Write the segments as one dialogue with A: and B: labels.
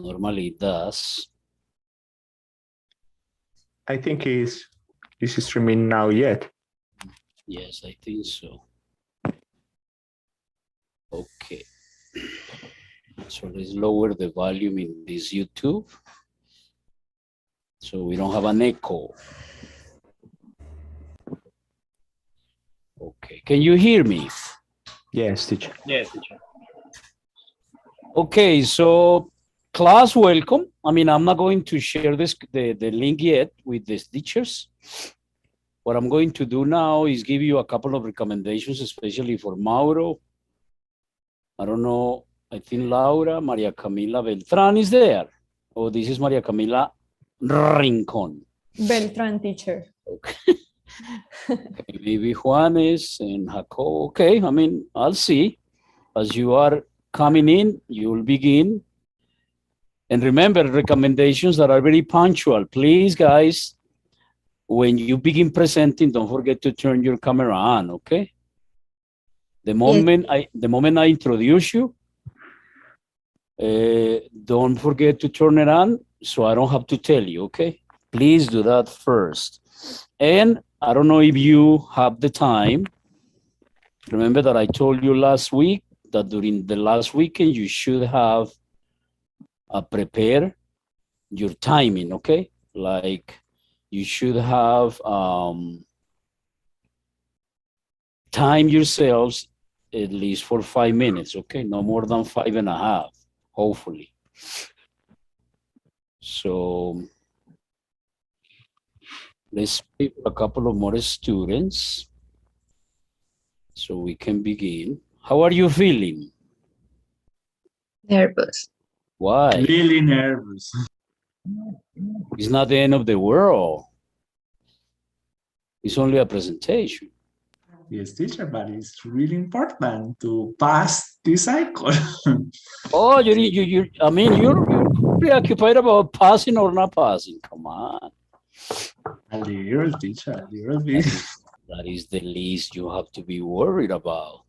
A: Normally it does.
B: I think is streaming now yet.
A: Yes, I think so. Okay. So let's lower the volume in this YouTube so we don't have an echo. Okay, can you hear me?
B: Yes, teacher.
C: Yes, teacher.
A: Okay, so class, welcome. I mean, I'm not going to share the link yet with the teachers. What I'm going to do now is give you a couple of recommendations, especially for Mauro. I don't know, I think Laura, Maria Camila Beltran is there. Oh, this is Maria Camila Rincon.
D: Beltran teacher.
A: Okay. Okay, maybe Juanes and Jacob. Okay, I mean, I'll see. As you are coming in, you will begin. And remember, recommendations that are very punctual. Please, guys, when you begin presenting, don't forget to turn your camera on, okay? The moment I introduce you, don't forget to turn it on so I don't have to tell you, okay? Please do that first. And I don't know if you have the time. Remember that I told you last week that during the last weekend, you should have prepare your timing, okay? Like you should have time yourselves at least for 5 minutes, okay? No more than 5.5, hopefully. So let's pick a couple of more students so we can begin. How are you feeling?
E: Nervous.
A: Why?
C: Really nervous.
A: It's not the end of the world. It's only a presentation.
C: Yes, teacher, but it's really important to pass this cycle.
A: Oh, I mean, you're preoccupied about passing or not passing. Come on.
C: A little, teacher, a little bit.
A: That is the least you have to be worried about.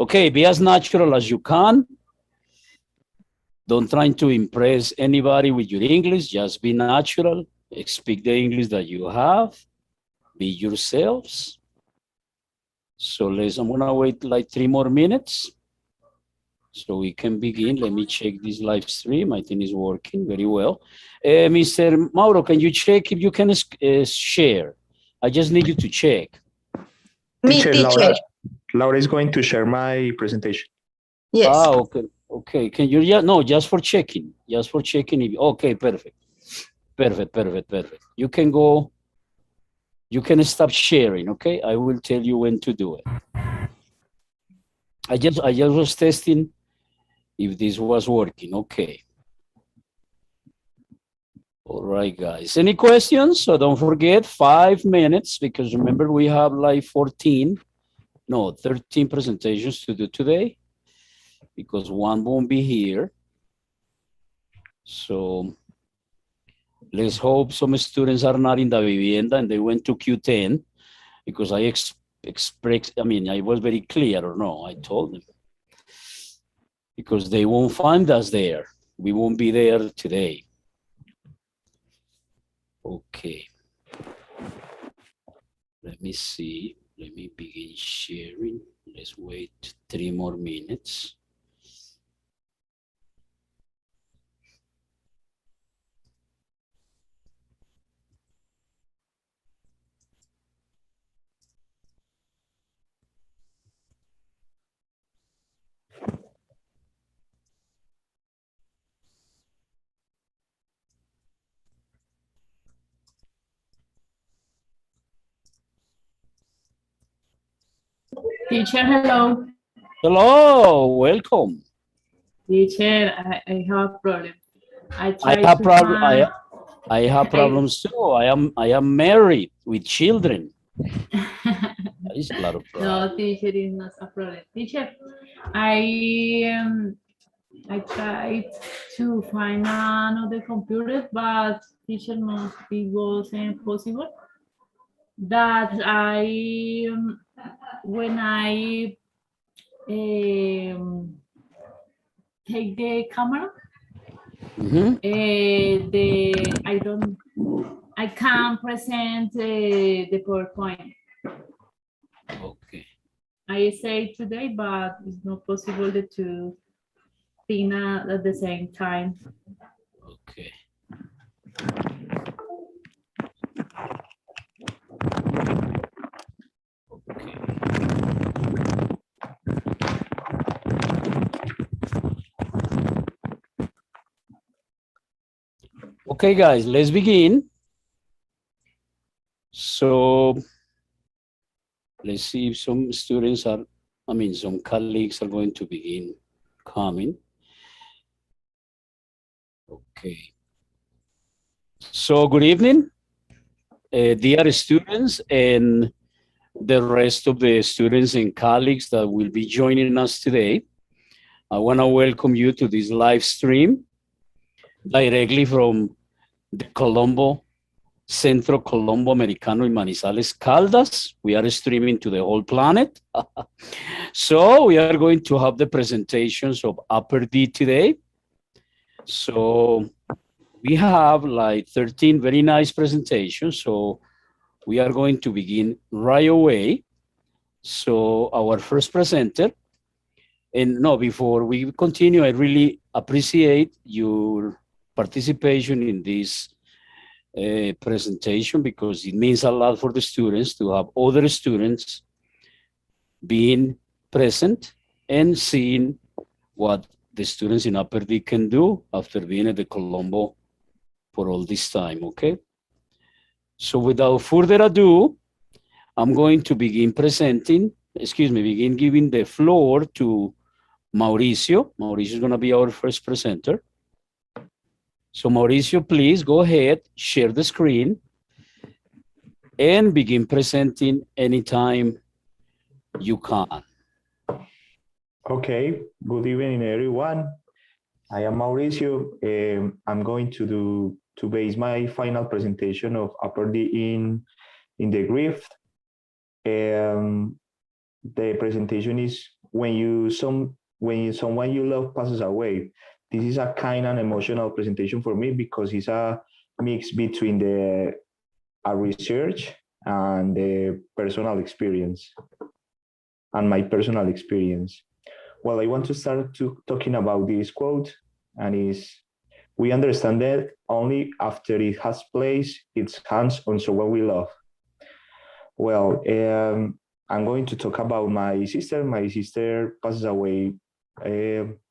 A: Okay, be as natural as you can. Don't try to impress anybody with your English. Just be natural. Speak the English that you have. Be yourselves. So I'm gonna wait like 3 more minutes so we can begin. Let me check this live stream. I think it's working very well. Mr. Mauro, can you check if you can share? I just need you to check.
E: Me, teacher.
B: Laura is going to share my presentation.
E: Yes.
A: Ah, okay. Okay, can you, just for checking. Just for checking. Okay, perfect. Perfect. You can go. You can stop sharing, okay? I will tell you when to do it. I just was testing if this was working, okay. All right, guys. Any questions? So don't forget 5 minutes because remember we have like 13 presentations to do today because one won't be here. So let's hope some students are not in the vivienda and they went to Q10 because I was very clear or no, I told them. Because they won't find us there. We won't be there today. Okay. Let me see. Let me begin sharing. Let's wait 3 more minutes.
F: Teacher, hello.
A: Hello, welcome.
F: Teacher, I have a problem.
A: I have problems too. I am married with children. That is a lot of problems.
F: No, teacher, is not a problem. Teacher, I tried to find another computer, but teacher, no, it wasn't possible. That when I take the camera,
A: Mhm.
F: I can't present the PowerPoint.
A: Okay.
F: I say today, but it's not possible the two things at the same time.
A: Okay. Okay, guys, let's begin. So let's see if some students are, some colleagues are going to begin coming. Okay. So good evening, dear students and the rest of the students and colleagues that will be joining us today. I want to welcome you to this live stream directly from the Colombo, Centro Colombo Americano in Manizales, Caldas. We are streaming to the whole planet. So we are going to have the presentations of Upper D today. So we have like 13 very nice presentations. So we are going to begin right away. So our first presenter, and no, before we continue, I really appreciate your participation in this presentation because it means a lot for the students to have other students being present and seeing what the students in Upper D can do after being at the Colombo for all this time, okay? So without further ado, I'm going to begin begin giving the floor to Mauricio. Mauricio is going to be our first presenter. So Mauricio, please go ahead, share the screen, and begin presenting anytime you can.
B: Okay, good evening, everyone. I am Mauricio. I'm going to base my final presentation of Upper D in the grief. The presentation is when someone you love passes away. This is a kind and emotional presentation for me because it's a mix between a research and the personal experience and my personal experience. Well, I want to start talking about this quote, and is we understand that only after it has placed its hands on someone we love. Well, I'm going to talk about my sister. My sister passed away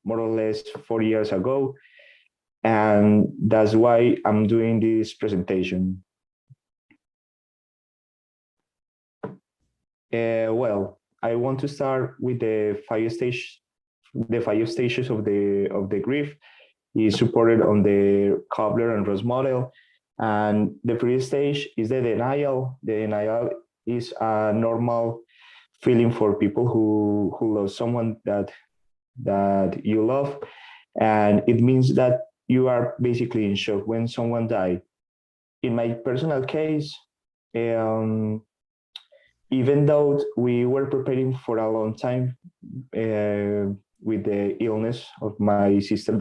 B: more or less 4 years ago, and that's why I'm doing this presentation. Well, I want to start with the 5 stages of the grief is supported on the Kobler and Ross model. And the first stage is the denial. The denial is a normal feeling for people who love someone that you love. And it means that you are basically in shock when someone died. In my personal case, um, even though we were preparing for a long time with the illness of my sister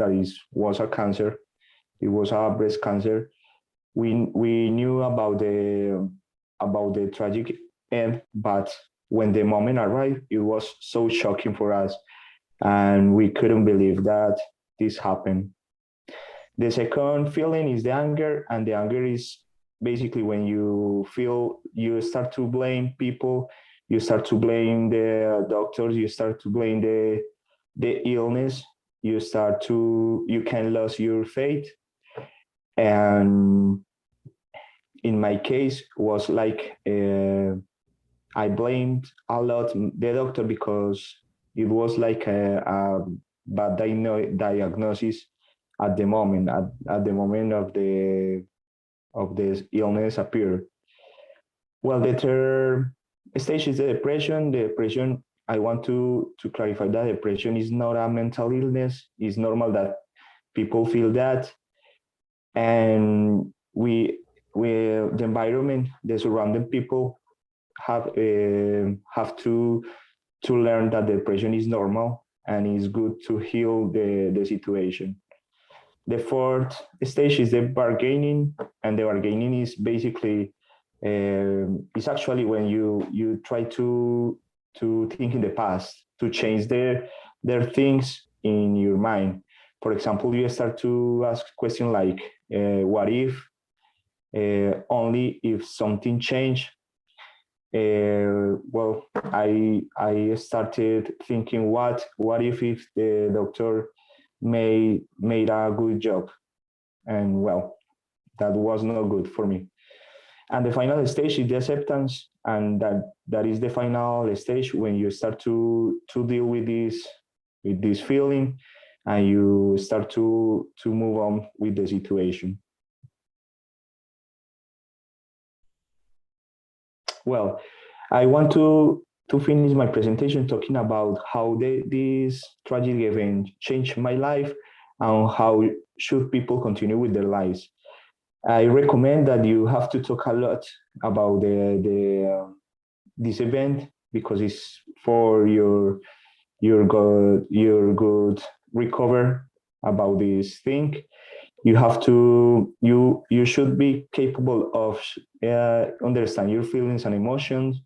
B: was a cancer, it was a breast cancer. We knew about the tragic end, but when the moment arrived, it was so shocking for us, and we couldn't believe that this happened. The second feeling is the anger, and the anger is basically when you start to blame people, you start to blame the doctors, you start to blame the illness, you can lose your faith. And in my case was like I blamed a lot the doctor because it was like a bad diagnosis at the moment at the moment of the illness appeared. Well, the third stage is the depression. The depression, I want to clarify that depression is not a mental illness. It's normal that people feel that, and we the environment, the surrounding people have to learn that depression is normal and it's good to heal the situation. The fourth stage is the bargaining, and the bargaining is basically it's actually when you try to think in the past, to change their things in your mind. For example, you start to ask questions like, what if, only if something changed. Well, I started thinking, what if the doctor made a good job, and well, that was not good for me. And the final stage is the acceptance, and that is the final stage when you start to deal with this feeling, and you start to move on with the situation. Well, I want to finish my presentation talking about how this tragic event changed my life, and how should people continue with their lives. I recommend that you have to talk a lot about this event, because it's for your good recover about this thing. You have to you should be capable of understand your feelings and emotions.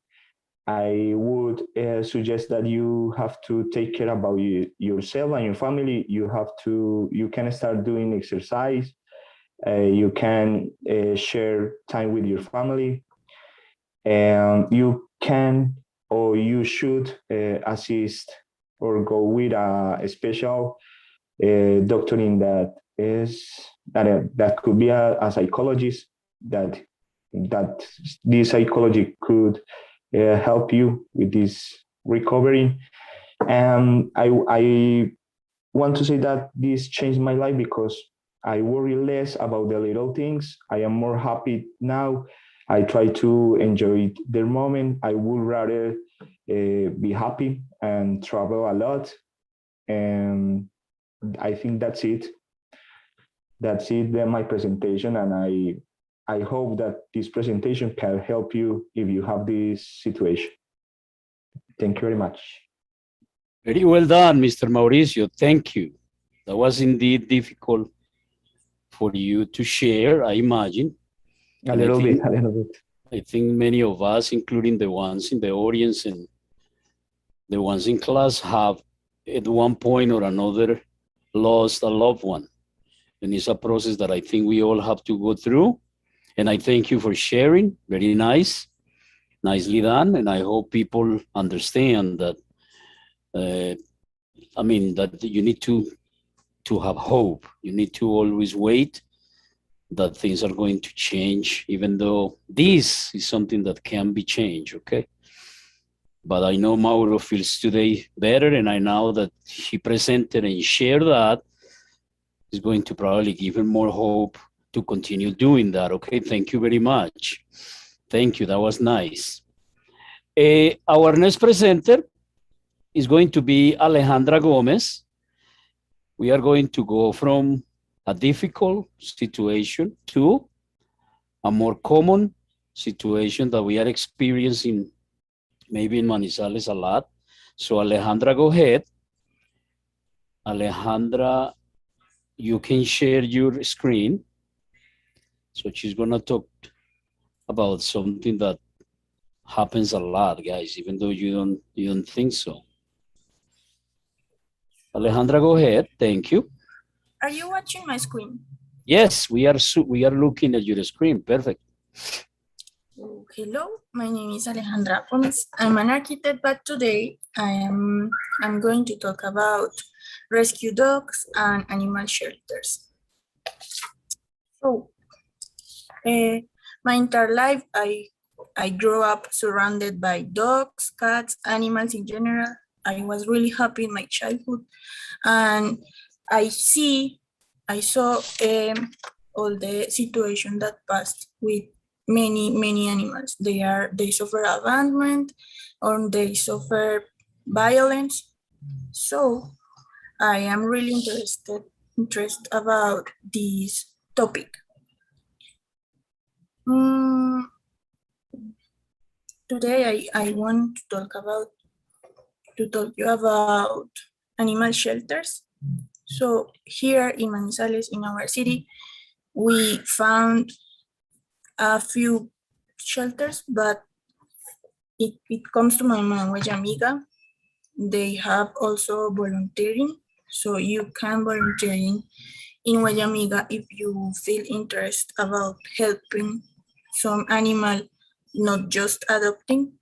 B: I would suggest that you have to take care about yourself and your family. You can start doing exercise. You can share time with your family, and you can, or you should assist or go with a special doctoring that could be a psychologist, that this psychology could help you with this recovery. And I want to say that this changed my life, because I worry less about the little things. I am more happy now. I try to enjoy the moment. I would rather be happy and travel a lot. And I think that's it. That's it. Then my presentation, and I hope that this presentation can help you if you have this situation. Thank you very much.
A: Very well done, Mr. Mauricio. Thank you. That was indeed difficult for you to share, I imagine.
B: A little bit.
A: I think many of us, including the ones in the audience and the ones in class, have at one point or another lost a loved one. And it's a process that I think we all have to go through. And I thank you for sharing. Very nice. Nicely done. And I hope people understand that, that you need to have hope. You need to always wait that things are going to change, even though this is something that can be changed, okay? But I know Mauro feels today better, and I know that he presented and shared that is going to probably give him more hope to continue doing that, okay? Thank you very much. Thank you, that was nice. Our next presenter is going to be Alejandra Gomez. We are going to go from a difficult situation to a more common situation that we are experiencing maybe in Manizales a lot. So Alejandra, go ahead. Alejandra, you can share your screen. So she's gonna talk about something that happens a lot, guys, even though you don't think so. Alejandra, go ahead. Thank you.
D: Are you watching my screen?
A: Yes, we are looking at your screen. Perfect.
D: Oh, hello, my name is Alejandra Gomez. I'm an architect, but today I'm going to talk about rescue dogs and animal shelters. So, my entire life, I grew up surrounded by dogs, cats, animals in general. I was really happy in my childhood, and I saw all the situation that passed with many animals. They suffer abandonment, or they suffer violence. So I am really interested about this topic. Today I want to talk you about animal shelters. So here in Manizales, in our city, we found a few shelters, but it comes to my mind, Amiga, they have also volunteering. So you can volunteer in Guayamiga if you feel interest about helping some animal, not just adopting.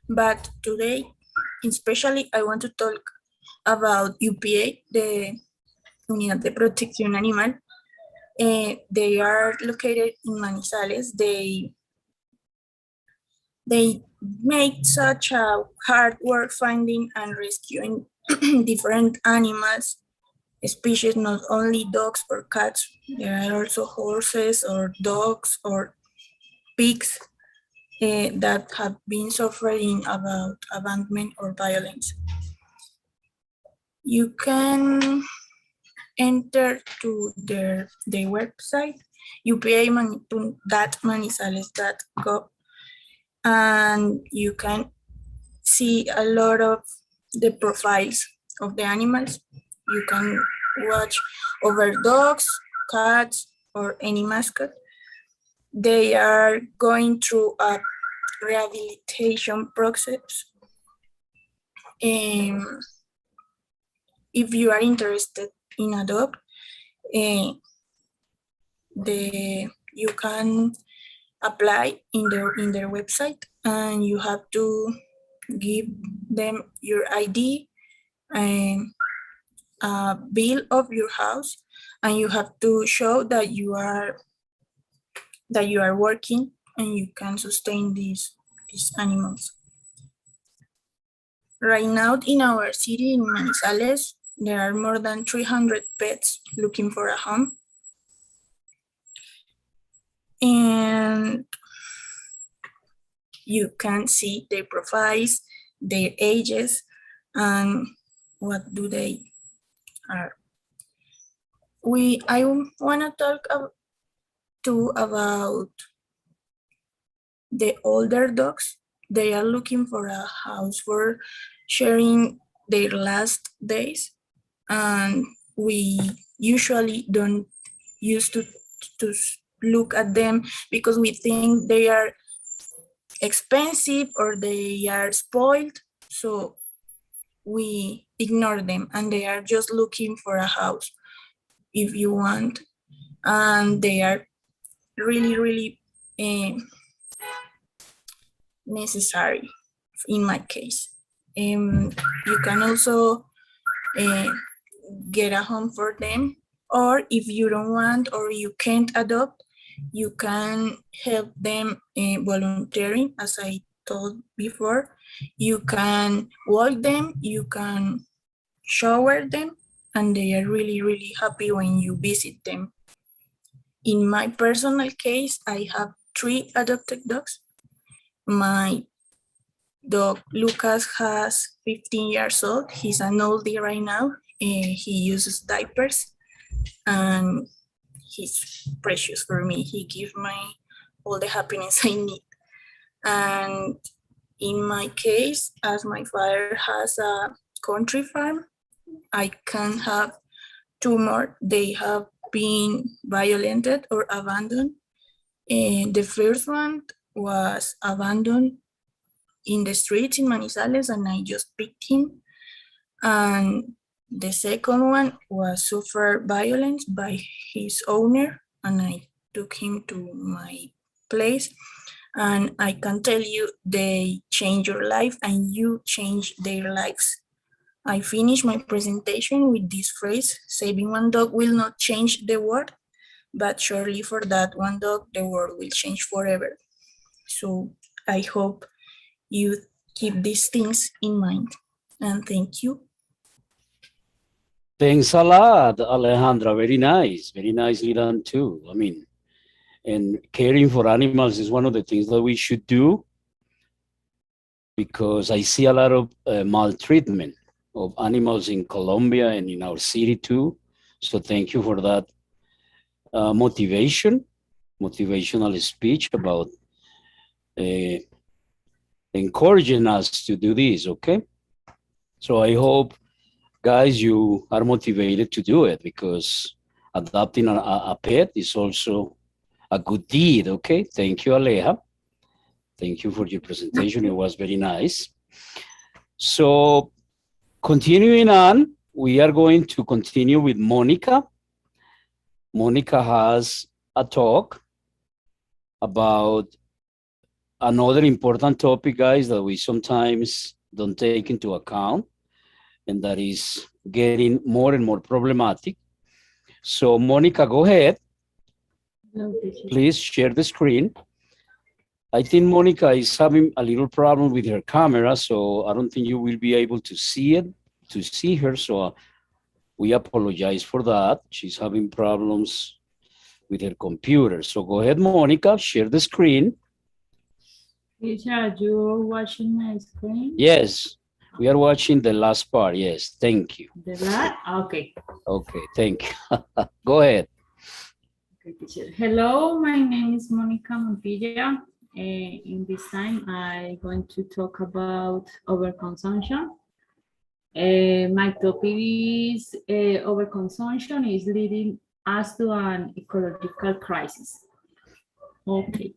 D: But today, especially, I want to talk about UPA, the Unidad de Protección Animal. They are located in Manizales. They make such a hard work finding and rescuing different animals, species, not only dogs or cats. There are also horses or dogs or pigs that have been suffering about abandonment or violence. You can enter to their website, upa.manizales.gov, and you can see a lot of the profiles of the animals. You can watch over dogs, cats, or any mascot. They are going through a rehabilitation process. If you are interested in adopt, you can apply in their website, and you have to give them your ID and a bill of your house, and you have to show that you are working and you can sustain these animals. Right now in our city in Manizales, there are more than 300 pets looking for a home. And you can see their profiles, their ages, and what do they are. I want to talk too about the older dogs. They are looking for a house for sharing their last days, and we usually don't used to look at them because we think they are expensive or they are spoiled, so we ignore them, and they are just looking for a house if you want, and they are really necessary in my case. You can also get a home for them, or if you don't want or you can't adopt, you can help them volunteering, as I told before. You can walk them, you can shower them, and they are really happy when you visit them. In my personal case, I have 3 adopted dogs. My dog Lucas has 15 years old. He's an oldie right now. He uses diapers, and he's precious for me. He gives me all the happiness I need. And in my case, as my father has a country farm, I can have 2 more. They have been violated or abandoned. And the first one was abandoned in the streets in Manizales, and I just picked him. And the second one was suffered violence by his owner, and I took him to my place. And I can tell you, they change your life and you change their lives. I finish my presentation with this phrase: saving one dog will not change the world, but surely for that one dog, the world will change forever. So I hope you keep these things in mind, and thank you.
A: Thanks a lot, Alejandra. Very nice. Very nicely done too. I mean, and caring for animals is one of the things that we should do, because I see a lot of maltreatment of animals in Colombia and in our city too. So thank you for that motivational speech about encouraging us to do this, okay? So I hope guys, you are motivated to do it because adopting a pet is also a good deed. Okay, thank you, Aleja. Thank you for your presentation. It was very nice. So continuing on, we are going to continue with Monica. Monica has a talk about another important topic, guys, that we sometimes don't take into account, and that is getting more and more problematic. So Monica, go ahead. Please share the screen. I think Monica is having a little problem with her camera, so I don't think you will be able to see her. So we apologize for that. She's having problems with her computer. So go ahead, Monica, share the screen.
F: Teacher, you're watching my screen?
A: Yes, we are watching the last part. Yes, thank you.
F: The last? Okay.
A: Okay, thank you. Go ahead.
F: Okay, teacher. Hello, my name is Monica Montilla. In this time, I'm going to talk about overconsumption. My topic is overconsumption is leading us to an ecological crisis. Okay.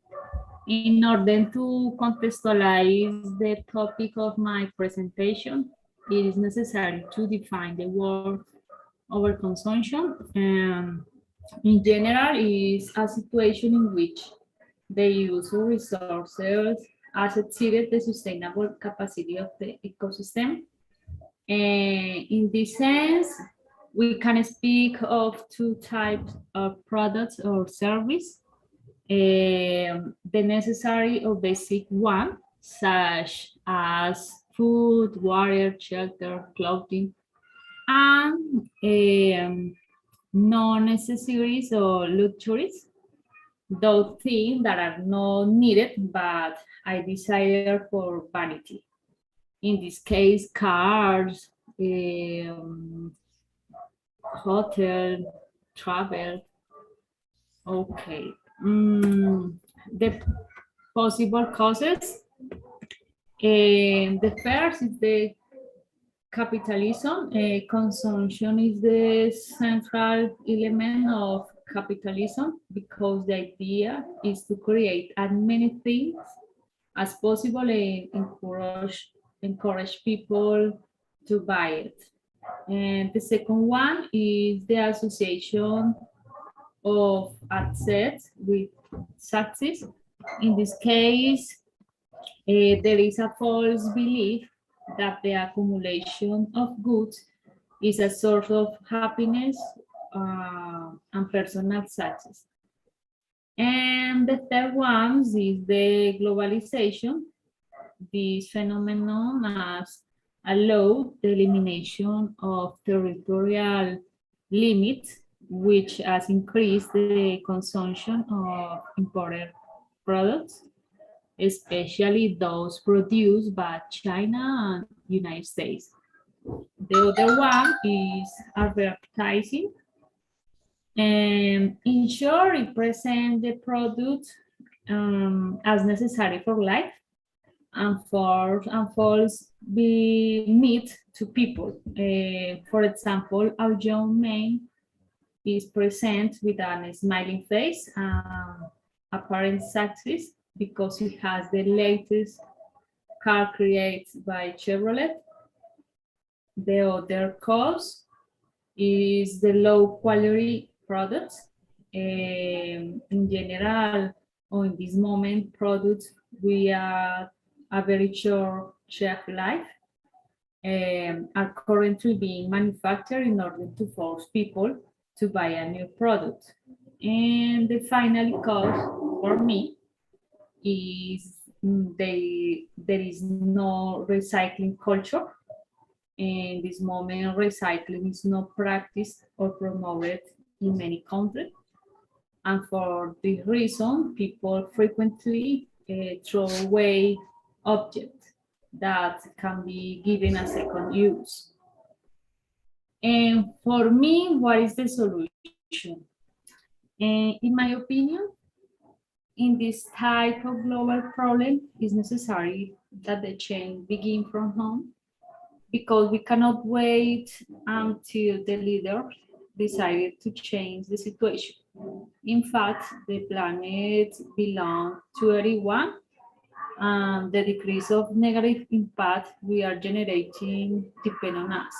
F: In order to contextualize the topic of my presentation, it is necessary to define the word overconsumption. In general, is a situation in which the use of resources has exceeded the sustainable capacity of the ecosystem. In this sense, we can speak of two types of products or service. The necessary or basic one, such as food, water, shelter, clothing, and non-necessaries or luxuries, those things that are not needed but I desire for vanity. In this case, cars, hotel, travel. Okay. The possible causes. The first is the capitalism. Consumption is the central element of capitalism because the idea is to create as many things as possible and encourage people to buy it. And the second one is the association of assets with success. In this case, there is a false belief that the accumulation of goods is a source of happiness and personal success. And the third one is the globalization. This phenomenon has allowed the elimination of territorial limits, which has increased the consumption of imported products, especially those produced by China and United States. The other one is advertising. And in short, it presents the product as necessary for life and false be meat to people. For example, our young man is present with a smiling face, apparent success because he has the latest car created by Chevrolet. The other cause is the low quality products. In general, or in this moment, products we are a very short shelf life are currently being manufactured in order to force people to buy a new product. And the final cause for me is there is no recycling culture. In this moment, recycling is not practiced or promoted in many countries. And for this reason, people frequently throw away objects that can be given a second use. And for me, what is the solution? In my opinion, in this type of global problem, it's necessary that the change begin from home. because we cannot wait until the leader decided to change the situation. In fact, the planet belongs to everyone, and the decrease of negative impact we are generating depend on us.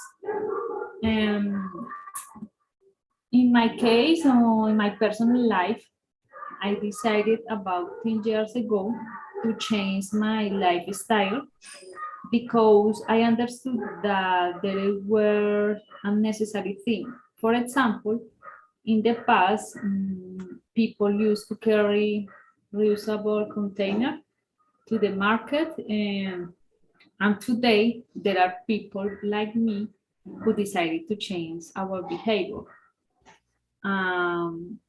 F: In my case, or in my personal life, I decided about 10 years ago to change my lifestyle because I understood that there were unnecessary things. For example, in the past, people used to carry reusable container to the market, and today there are people like me who decided to change our behavior. And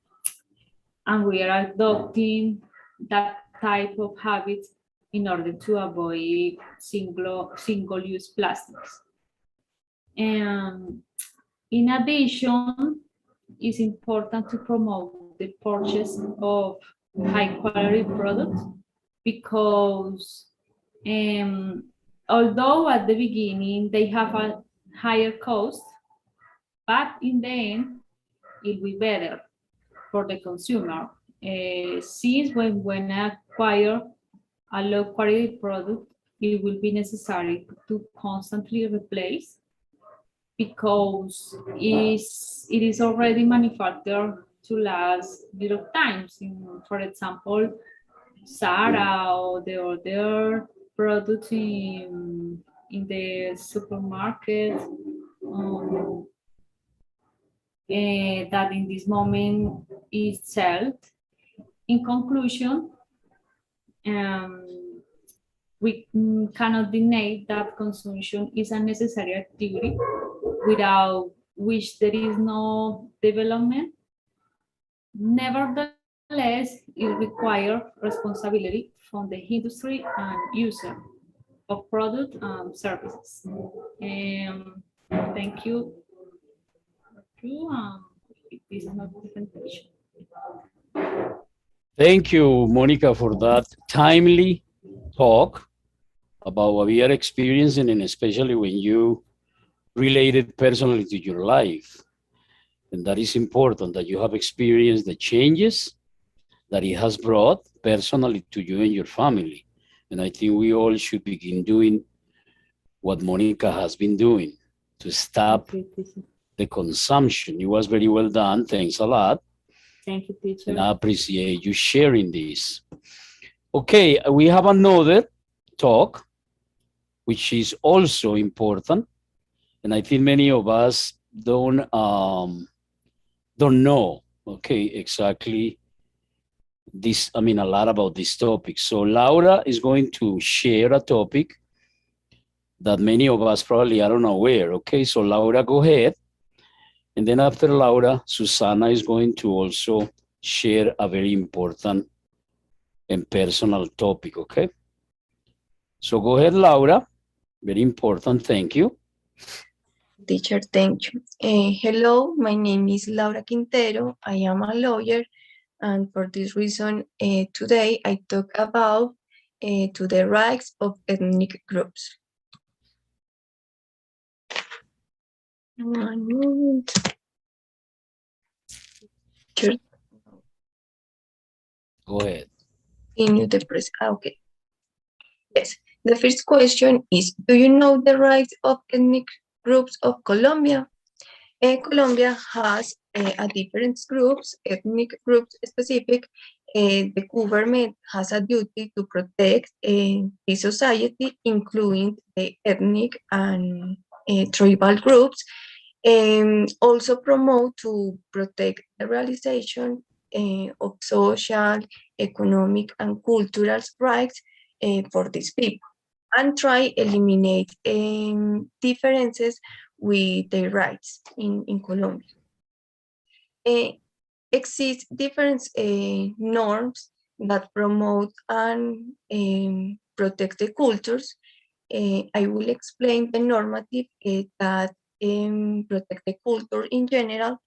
F: we are adopting that type of habit in order to avoid single-use plastics. And in addition, it's important to promote the purchase of high-quality products because although at the beginning they have a higher cost, but in the end, it will be better for the consumer. Since when I acquire a low quality product, it will be necessary to constantly replace because it is already manufactured to last little times. For example, Zara or the other products in the supermarket. That in this moment is sold. In conclusion, we cannot deny that consumption is a necessary activity without which there is no development. Nevertheless, it requires responsibility from the industry and user of product and services. Thank you. This is my presentation.
A: Thank you, Monica, for that timely talk about what we are experiencing, and especially when you related personally to your life. And that is important, that you have experienced the changes that it has brought personally to you and your family. And I think we all should begin doing what Monica has been doing to stop the consumption. It was very well done. Thanks a lot.
F: Thank you, teacher.
A: And I appreciate you sharing this. Okay, we have another talk, which is also important. And I think many of us don't know, okay, exactly this, a lot about this topic. So Laura is going to share a topic that many of us probably are unaware. Okay, so Laura, go ahead. And then after Laura, Susana is going to also share a very important and personal topic, okay? So go ahead, Laura. Very important, thank you.
E: Teacher, thank you. Hello, my name is Laura Quintero. I am a lawyer, and for this reason, today I talk about to the rights of ethnic groups. One moment.
A: Go ahead.
E: Okay. Yes. The first question is, do you know the rights of ethnic groups of Colombia? Colombia has a different groups, ethnic groups specific. The government has a duty to protect the society, including the ethnic and tribal groups, and also promote to protect the realization of social, economic, and cultural rights for these people, and try eliminate differences with their rights in Colombia. Exist different norms that promote and protect the cultures. I will explain the normative that protect the culture in general,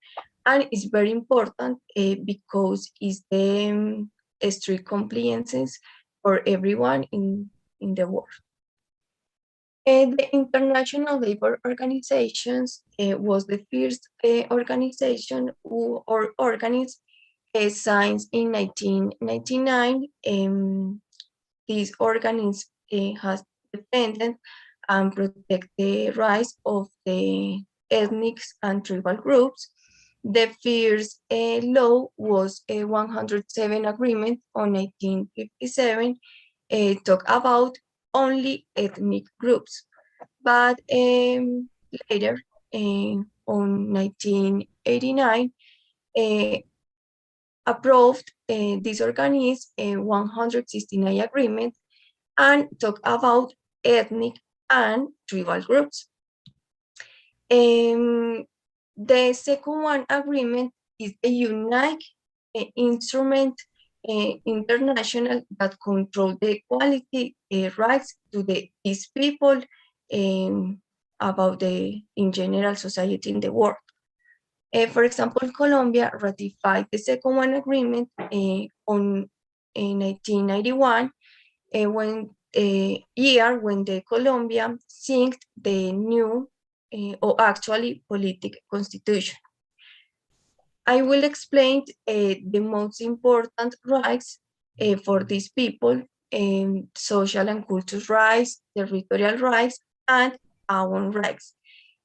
E: and it's very important because it's the strict compliances for everyone in the world. The International Labor Organizations was the first organization or organism signed in 1999. This organism has defended and protect the rights of the ethnic and tribal groups. The first law was a 107 agreement on 1957, talk about only ethnic groups. But later, on 1989, approved this organism, 169 agreement, and talk about ethnic and tribal groups. The second one agreement is a unique instrument international that control the equality rights to these people about the in general society in the world. For example, Colombia ratified the second one agreement on 1991 when year when the Colombia signed the new or actually political constitution. I will explain the most important rights for these people, social and cultural rights, territorial rights, and our rights.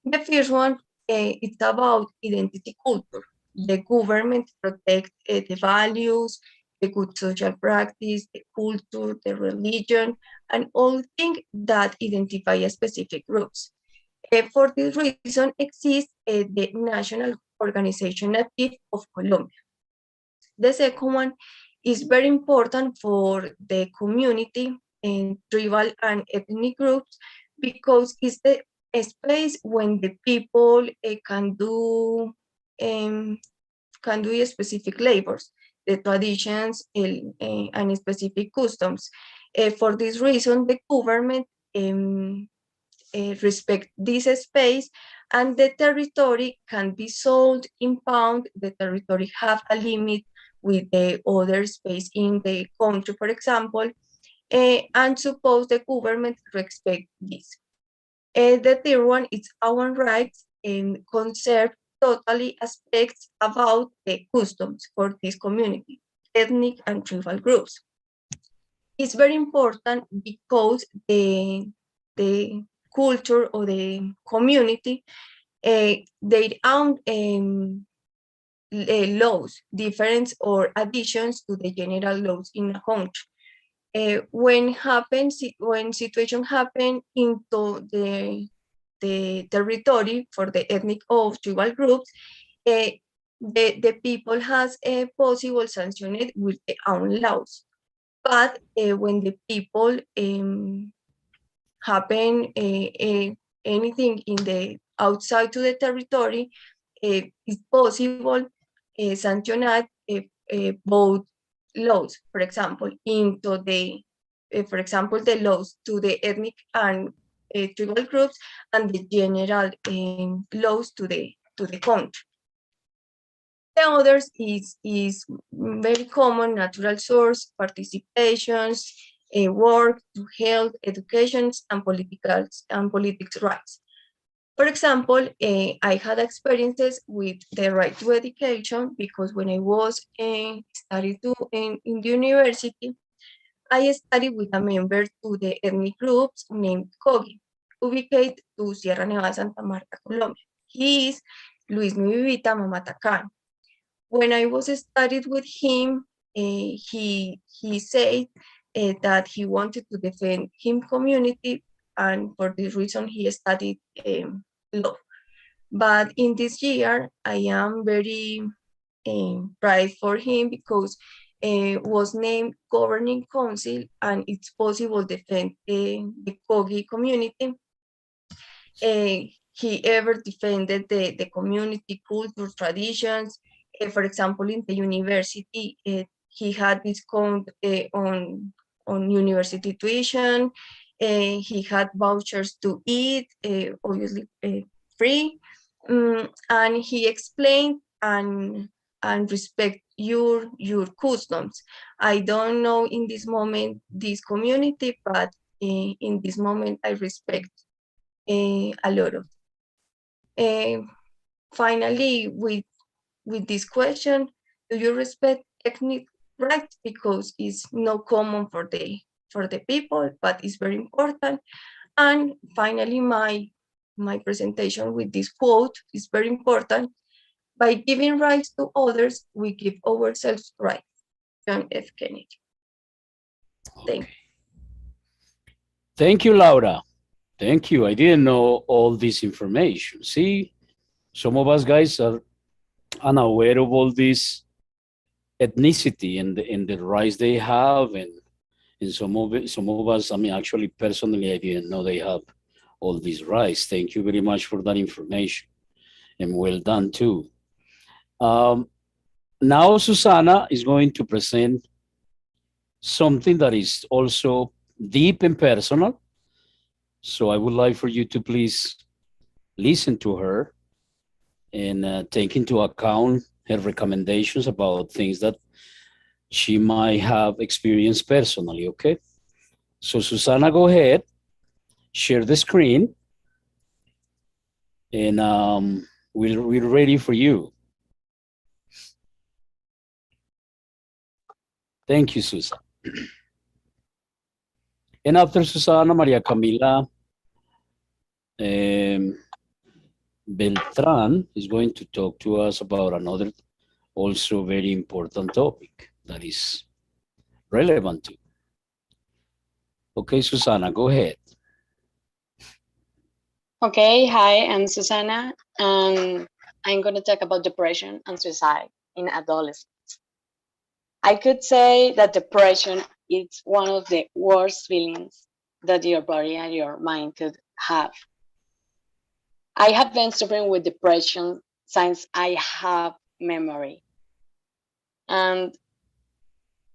E: The first one, it's about identity culture. The government protect the values, the good social practice, the culture, the religion, and all things that identify specific groups. For this reason exists the National Organization Native of Colombia. The second one is very important for the community and tribal and ethnic groups because it's the space when the people can do specific labors, the traditions and specific customs. For this reason, the government respect this space, and the territory can be sold in pound. The territory have a limit with the other space in the country, for example, and suppose the government respect this. The third one is our rights and conserve totally aspects about the customs for this community, ethnic and tribal groups. It's very important because the culture or the community, their own laws, difference or additions to the general laws in a country. When situation happen into the territory for the ethnic or tribal groups, the people has a possible sanctioned with their own laws. But when the people happen anything in the outside to the territory, it's possible sanctioned both laws, for example, into the, for example, the laws to the ethnic and tribal groups and the general laws to the country. The others is very common natural source, participations, work to health, education, and politics rights. For example, I had experiences with the right to education because when I was studying in the university, I studied with a member to the ethnic groups named Kogi, ubicated to Sierra Nevada, Santa Marta, Colombia. He is Luis Nubivita Mamatacan. When I was studied with him, he said that he wanted to defend him community, and for this reason he studied law. But in this year, I am very proud for him because was named governing council, and it's possible defend the Kogi community. He ever defended the community, culture, traditions. For example, in the university, he had discount on university tuition. He had vouchers to eat, obviously free. And he explained and respect your customs. I don't know in this moment this community, but in this moment I respect a lot of. Finally, with this question, do you respect ethnic rights? Because it's not common for the people, but it's very important. And finally, my presentation with this quote is very important. By giving rights to others, we give ourselves rights. John F. Kennedy. Thank you.
A: Thank you, Laura. Thank you. I didn't know all this information. See, some of us guys are unaware of all this ethnicity and the rights they have, and some of us, I mean, actually, personally, I didn't know they have all these rights. Thank you very much for that information, and well done too. Now, Susana is going to present something that is also deep and personal. So I would like for you to please listen to her and take into account her recommendations about things that she might have experienced personally, okay? So Susana, go ahead, share the screen, and we're ready for you. Thank you, Susan. And after Susana, Maria Camila Beltran is going to talk to us about another also very important topic that is relevant to. Okay, Susana, go ahead.
G: Okay, hi, I'm Susana, and I'm going to talk about depression and suicide in adolescents. I could say that depression is one of the worst feelings that your body and your mind could have. I have been suffering with depression since I have memory. And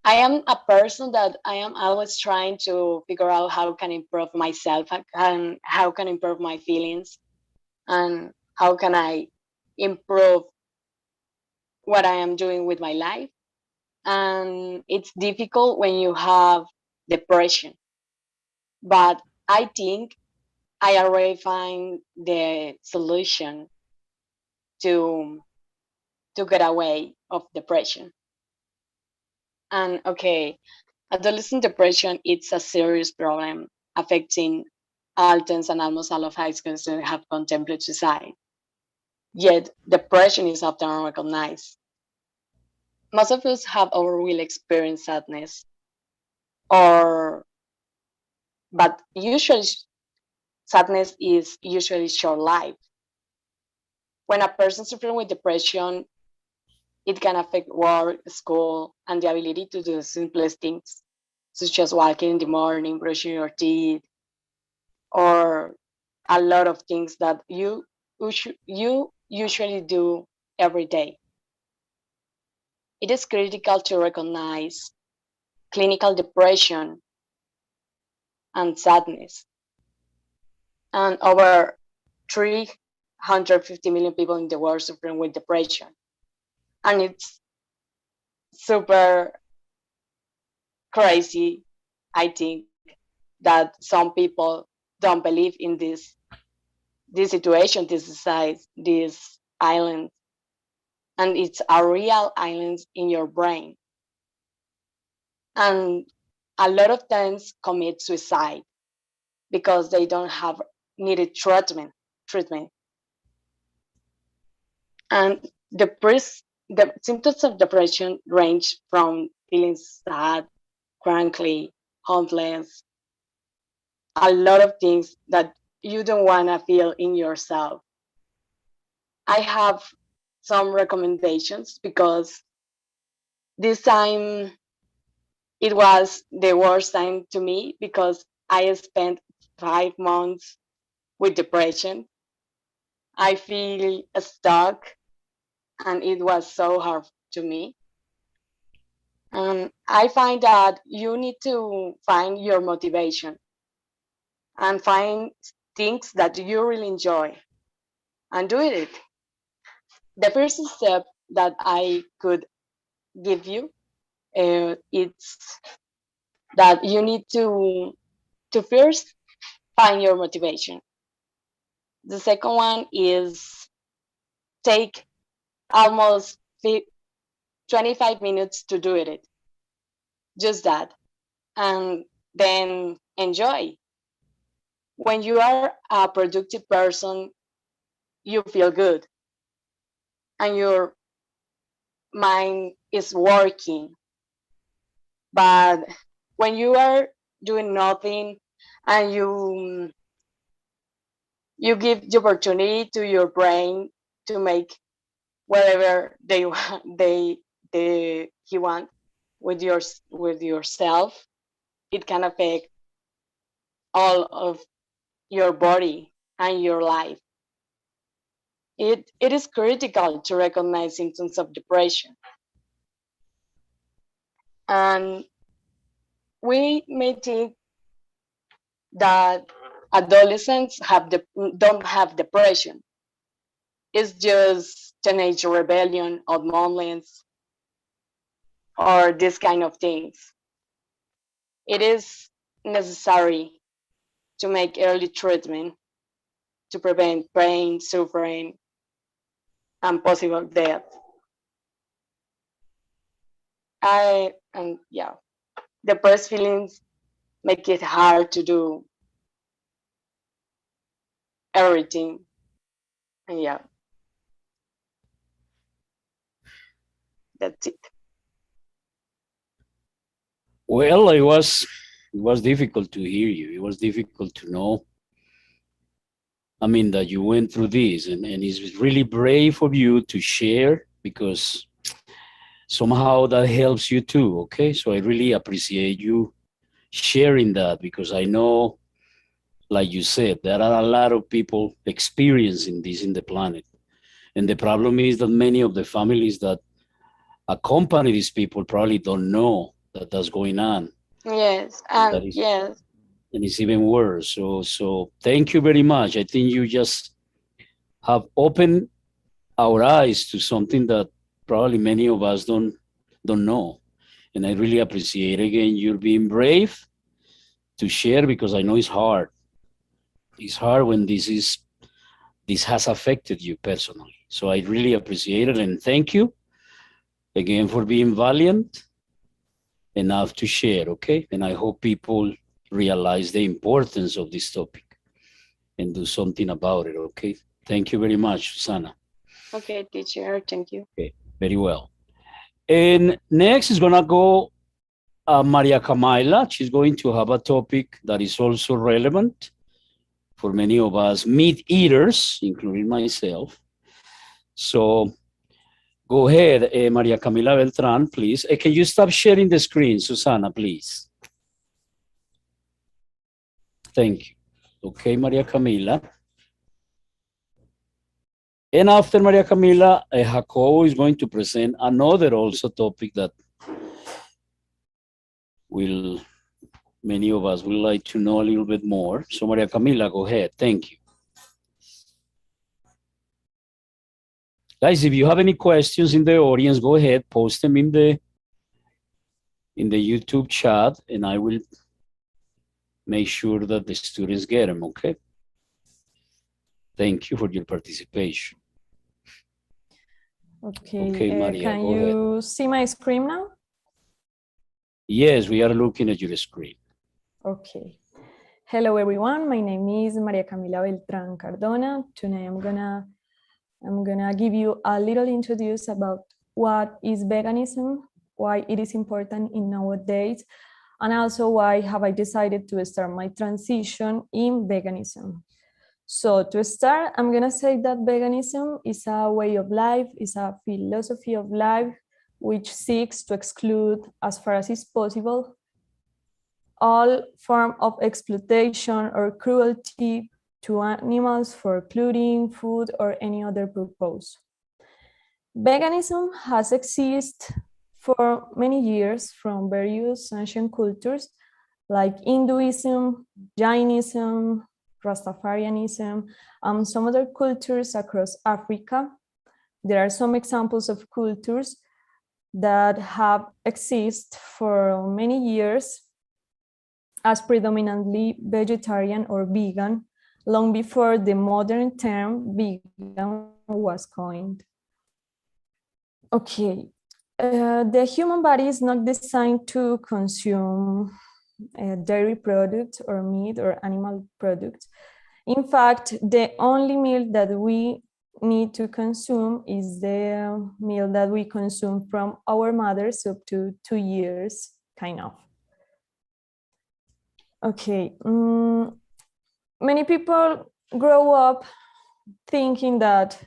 G: I am a person that I am always trying to figure out how can I improve myself, how can I improve my feelings, and how can I improve what I am doing with my life. And it's difficult when you have depression. But I think I already find the solution to get away of depression. And okay, adolescent depression, it's a serious problem affecting all teens and almost all of high school students have contemplated suicide. Yet depression is often unrecognized. Most of us have or will experience sadness, or but usually sadness is usually short-lived. When a person suffering with depression, it can affect work, school, and the ability to do the simplest things, such as walking in the morning, brushing your teeth, or a lot of things that you usually do every day. It is critical to recognize clinical depression and sadness. And over 350 million people in the world suffering with depression. And it's super crazy, I think, that some people don't believe in this situation, this size, this island. And it's a real island in your brain. And a lot of times commit suicide because they don't have needed treatment. And the symptoms of depression range from feeling sad, cranky, hopeless, a lot of things that you don't want to feel in yourself. I have some recommendations because this time it was the worst time to me because I spent 5 months with depression. I feel stuck and it was so hard to me. And I find that you need to find your motivation and find things that you really enjoy and do it. The first step that I could give you, it's that you need to first find your motivation. The second one is take almost 25 minutes to do it. Just that. And then enjoy. When you are a productive person, you feel good and your mind is working. But when you are doing nothing and you give the opportunity to your brain to make whatever they want, he want with yourself, it can affect all of your body and your life. It is critical to recognize symptoms of depression. And we may think that adolescents don't have depression. It's just teenage rebellion or moments or this kind of things. It is necessary to make early treatment to prevent pain, suffering, and possible death. Depressed feelings make it hard to do everything. And yeah, that's it.
A: Well, it was difficult to hear you. It was difficult to know. I mean, that you went through this, and it's really brave of you to share, because somehow that helps you too. Okay, so I really appreciate you sharing that, because I know, like you said, there are a lot of people experiencing this in the planet. And the problem is that many of the families that accompany these people probably don't know that that's going on.
G: Yes,
A: That
G: and
A: is,
G: yes,
A: and it's even worse. So thank you very much. I think you just have opened our eyes to something that probably many of us don't know. And I really appreciate, again, you being brave to share, because I know it's hard. It's hard when this has affected you personally. So I really appreciate it, and thank you again for being valiant enough to share, okay? And I hope people realize the importance of this topic and do something about it, okay? Thank you very much, Susana.
G: okay, teacher, thank you.
A: Okay, very well. And next is gonna go Maria Camila. She's going to have a topic that is also relevant for many of us meat eaters, including myself. So go ahead, Maria Camila Beltran, please. Can you stop sharing the screen, Susana, please? Thank you. Okay, Maria Camila. And after Maria Camila, Jacobo is going to present another also topic that many of us will like to know a little bit more. So Maria Camila, go ahead. Thank you. Guys, if you have any questions in the audience, go ahead, post them in the YouTube chat, and I will make sure that the students get them, okay? Thank you for your participation.
H: Okay,
A: Maria,
H: can
A: go ahead.
H: you see my screen now?
A: Yes, we are looking at your screen.
H: Okay. Hello everyone, my name is Maria Camila Beltran Cardona. Today I'm gonna give you a little introduce about what is veganism, why it is important in nowadays, and also why have I decided to start my transition in veganism. So to start, I'm gonna say that veganism is a way of life, is a philosophy of life which seeks to exclude, as far as is possible, all form of exploitation or cruelty to animals for clothing, food, or any other purpose. Veganism has existed for many years from various ancient cultures like Hinduism, Jainism, Rastafarianism, and some other cultures across Africa. There are some examples of cultures that have existed for many years as predominantly vegetarian or vegan, long before the modern term vegan was coined. Okay, the human body is not designed to consume dairy products or meat or animal products. In fact, the only meal that we need to consume is the meal that we consume from our mothers up to 2 years, kind of. Okay, many people grow up thinking that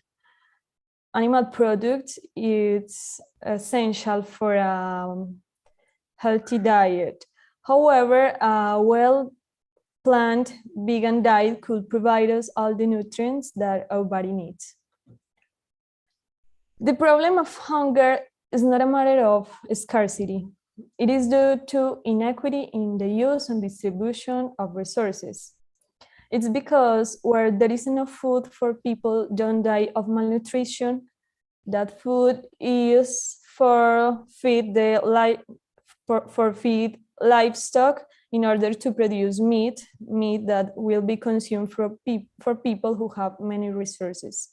H: animal products is essential for a healthy diet. However, a well-planned vegan diet could provide us all the nutrients that our body needs. The problem of hunger is not a matter of scarcity. It is due to inequity in the use and distribution of resources. It's because where there is enough food for people don't die of malnutrition, that food is for feed livestock in order to produce meat that will be consumed for people who have many resources.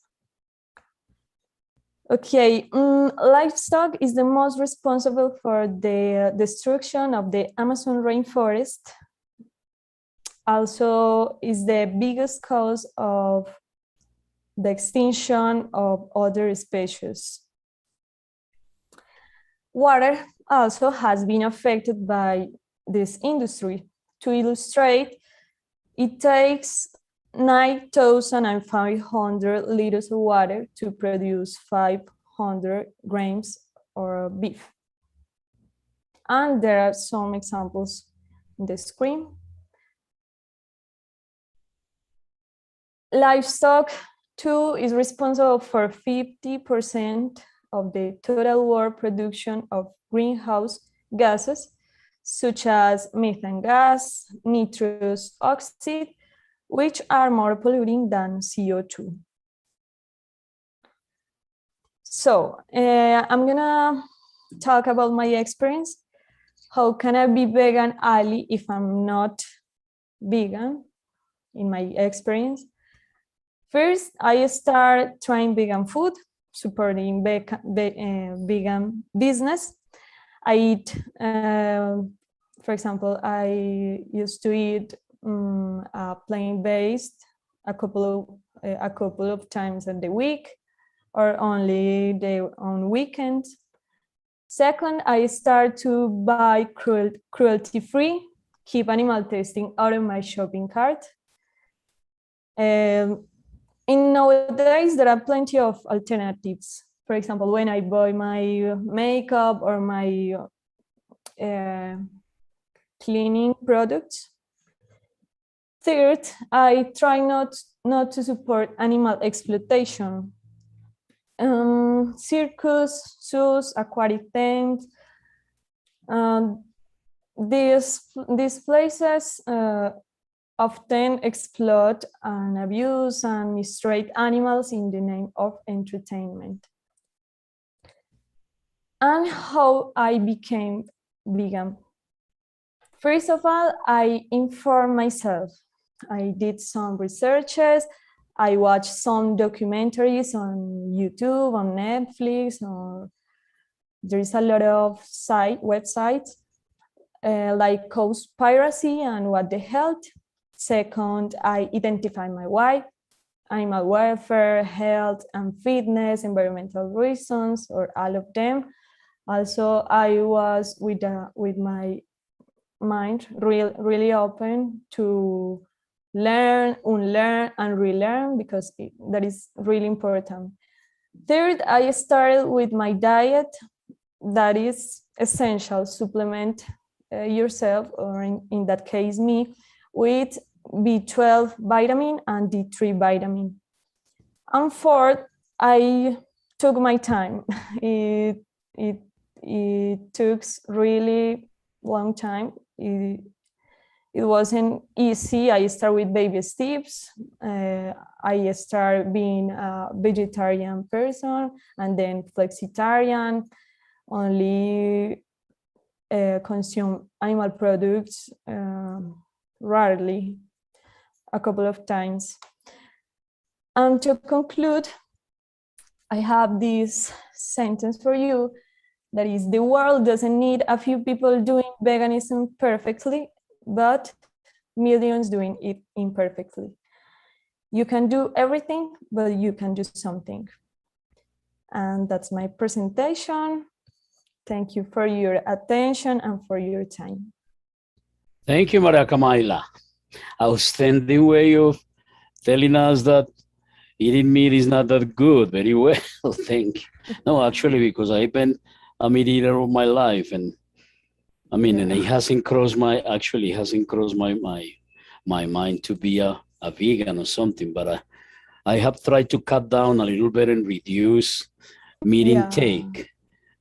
H: Okay, livestock is the most responsible for the destruction of the Amazon rainforest. Also is the biggest cause of the extinction of other species. Water also has been affected by this industry. To illustrate, it takes 9,500 liters of water to produce 500 grams of beef. And there are some examples on the screen. Livestock, too, is responsible for 50% of the total world production of greenhouse gases, such as methane gas, nitrous oxide, which are more polluting than CO2. So I'm gonna talk about my experience. How can I be vegan ally if I'm not vegan, in my experience? First, I start trying vegan food, supporting vegan business. I eat, for example, I used to eat plant-based a couple of times in the week, or only on weekends. Second, I start to buy cruelty-free, keep animal testing out of my shopping cart. In nowadays, there are plenty of alternatives. For example, when I buy my makeup or my cleaning products. Third, I try not to support animal exploitation. Circus, zoos, aquatic things. These places often exploit and abuse and mistreat animals in the name of entertainment. And how I became vegan. First of all, I informed myself. I did some researches. I watched some documentaries on YouTube, on Netflix, or there's a lot of websites like Cowspiracy and What the Health. Second, I identified my why: animal welfare, health and fitness, environmental reasons, or all of them. Also, I was with my mind really open to learn, unlearn, and relearn, because that is really important. Third, I started with my diet. That is essential. Supplement yourself, or in that case me, with B12 vitamin and D3 vitamin. And fourth, I took my time. It took really long time. It wasn't easy. I started with baby steps. I started being a vegetarian person, and then flexitarian, only consume animal products rarely. a couple of times. And to conclude, I have this sentence for you that is, the world doesn't need a few people doing veganism perfectly, but millions doing it imperfectly. You can do everything, but you can do something. And that's my presentation. Thank you for your attention and for your time.
A: Thank you, Maria Camila. Outstanding way of telling us that eating meat is not that good. Very well, thank you. No, actually, because I've been a meat eater all my life, and I mean, and it hasn't crossed my my mind to be a vegan or something. But I have tried to cut down a little bit and reduce meat intake.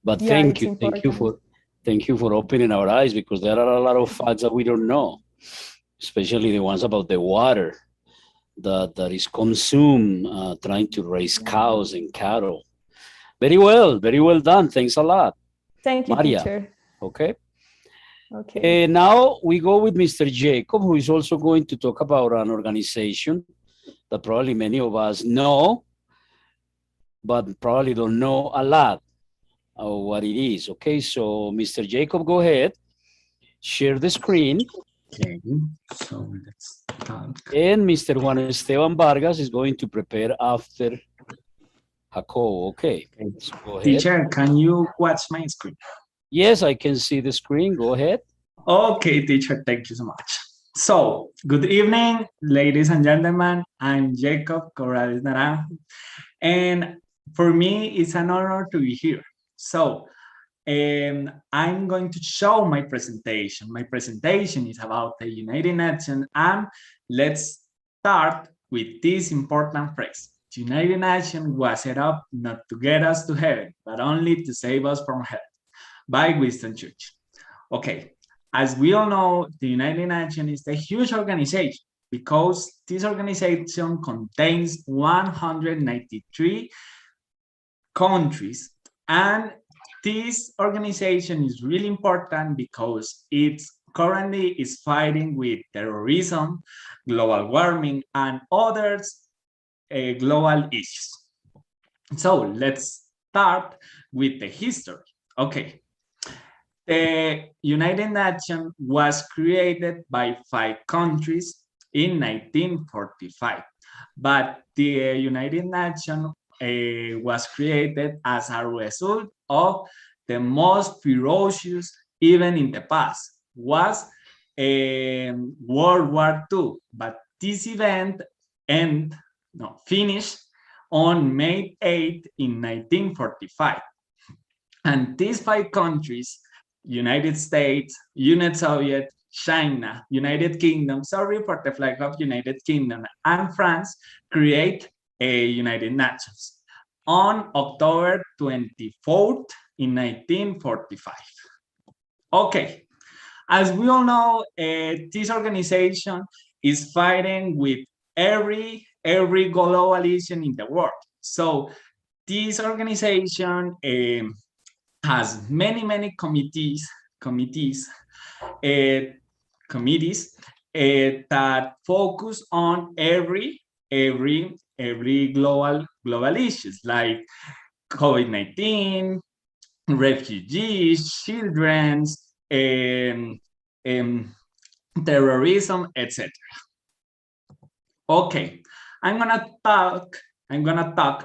A: But thank you for opening our eyes, because there are a lot of facts that we don't know, especially the ones about the water that is consumed trying to raise cows and cattle. Very well done. Thanks a lot.
H: Thank you,
A: Maria.
H: teacher.
A: Okay.
H: Okay.
A: Now we go with Mr. Jacob, who is also going to talk about an organization that probably many of us know, but probably don't know a lot of what it is. Okay, so Mr. Jacob, go ahead. Share the screen.
C: Okay, so let's talk.
A: And Mr. Juan Esteban Vargas is going to prepare after Jacobo. Okay, so go ahead.
C: Teacher, can you watch my screen?
A: Yes, I can see the screen. Go ahead.
C: Okay, teacher, thank you so much. So, good evening, ladies and gentlemen. I'm Jacob Corrales Naranjo, and for me, it's an honor to be here. So, I'm going to show my presentation. My presentation is about the United Nations, and let's start with this important phrase. The United Nations was set up not to get us to heaven, but only to save us from hell, by Winston Churchill. Okay, as we all know, the United Nations is a huge organization because this organization contains 193 countries, and this organization is really important because it currently is fighting with terrorism, global warming, and others global issues. So let's start with the history. Okay. The United Nations was created by 5 countries in 1945, but the United Nations was created as a result of the most ferocious event in the past, was World War II, but this event finished on May 8 in 1945. And these 5 countries, United States, United Soviet, China, United Kingdom, sorry for the flag of United Kingdom, and France, create a United Nations on October 24th in 1945. Okay, as we all know, this organization is fighting with every global issue in the world. So this organization has many committees that focus on every global issues like COVID-19, refugees, children, terrorism, etc. Okay, I'm gonna talk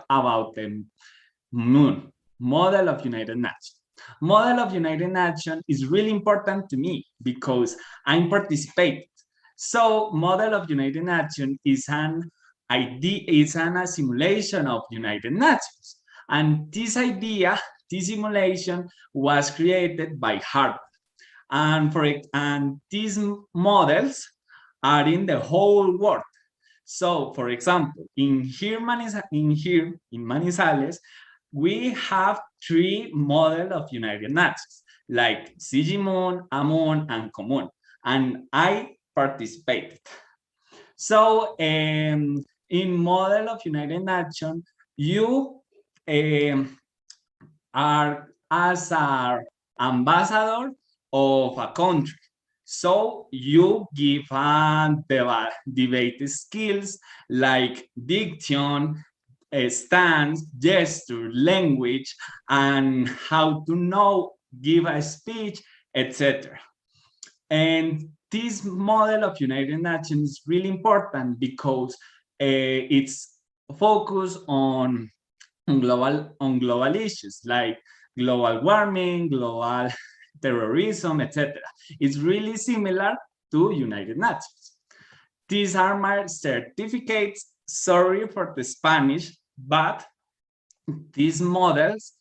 C: about the moon model of United Nations. Model of United Nations is really important to me because I'm participating. So model of United Nations is an idea, is a simulation of United Nations. And this idea, this simulation was created by Harvard. And these models are in the whole world. So for example, in Manizales, we have 3 models of United Nations, like Sigimon, Amon, and Comun, and I participated. So in model of United Nations, you are as an ambassador of a country. So you give debate skills like diction, stance, gesture, language, and how to know, give a speech, etc. And this model of United Nations is really important because it's focused on global issues like global warming, global terrorism, etc. It's really similar to United Nations. These are my certificates. Sorry for the Spanish, but these models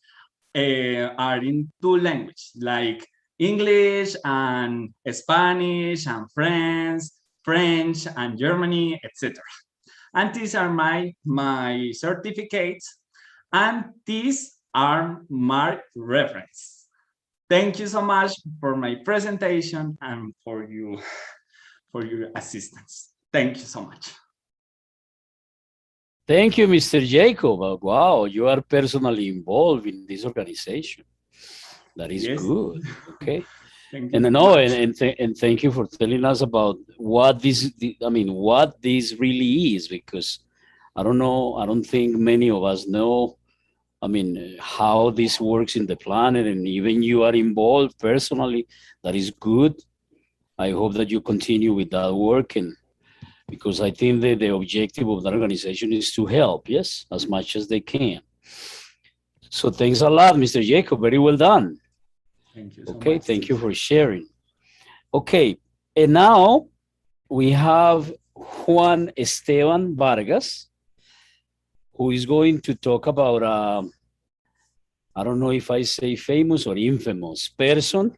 C: are in two languages, like English and Spanish and French and Germany, etc. And these are my certificates, and these are my reference. Thank you so much for my presentation and for your assistance. Thank you so much.
A: Thank you, Mr. Jacob. Wow, you are personally involved in this organization. That is
C: Yes.
A: good. Okay.
C: Thank you
A: And
C: so
A: no,
C: much.
A: and thank you for telling us about what what this really is, because I don't know, I don't think many of us know, how this works in the planet, and even you are involved personally. That is good. I hope that you continue with that work, and because I think that the objective of that organization is to help, yes, as much as they can. So thanks a lot, Mr. Jacob. Very well done.
C: Thank you so
A: Okay,
C: much.
A: thank you for sharing. Okay, and now we have Juan Esteban Vargas, who is going to talk about, I don't know if I say famous or infamous person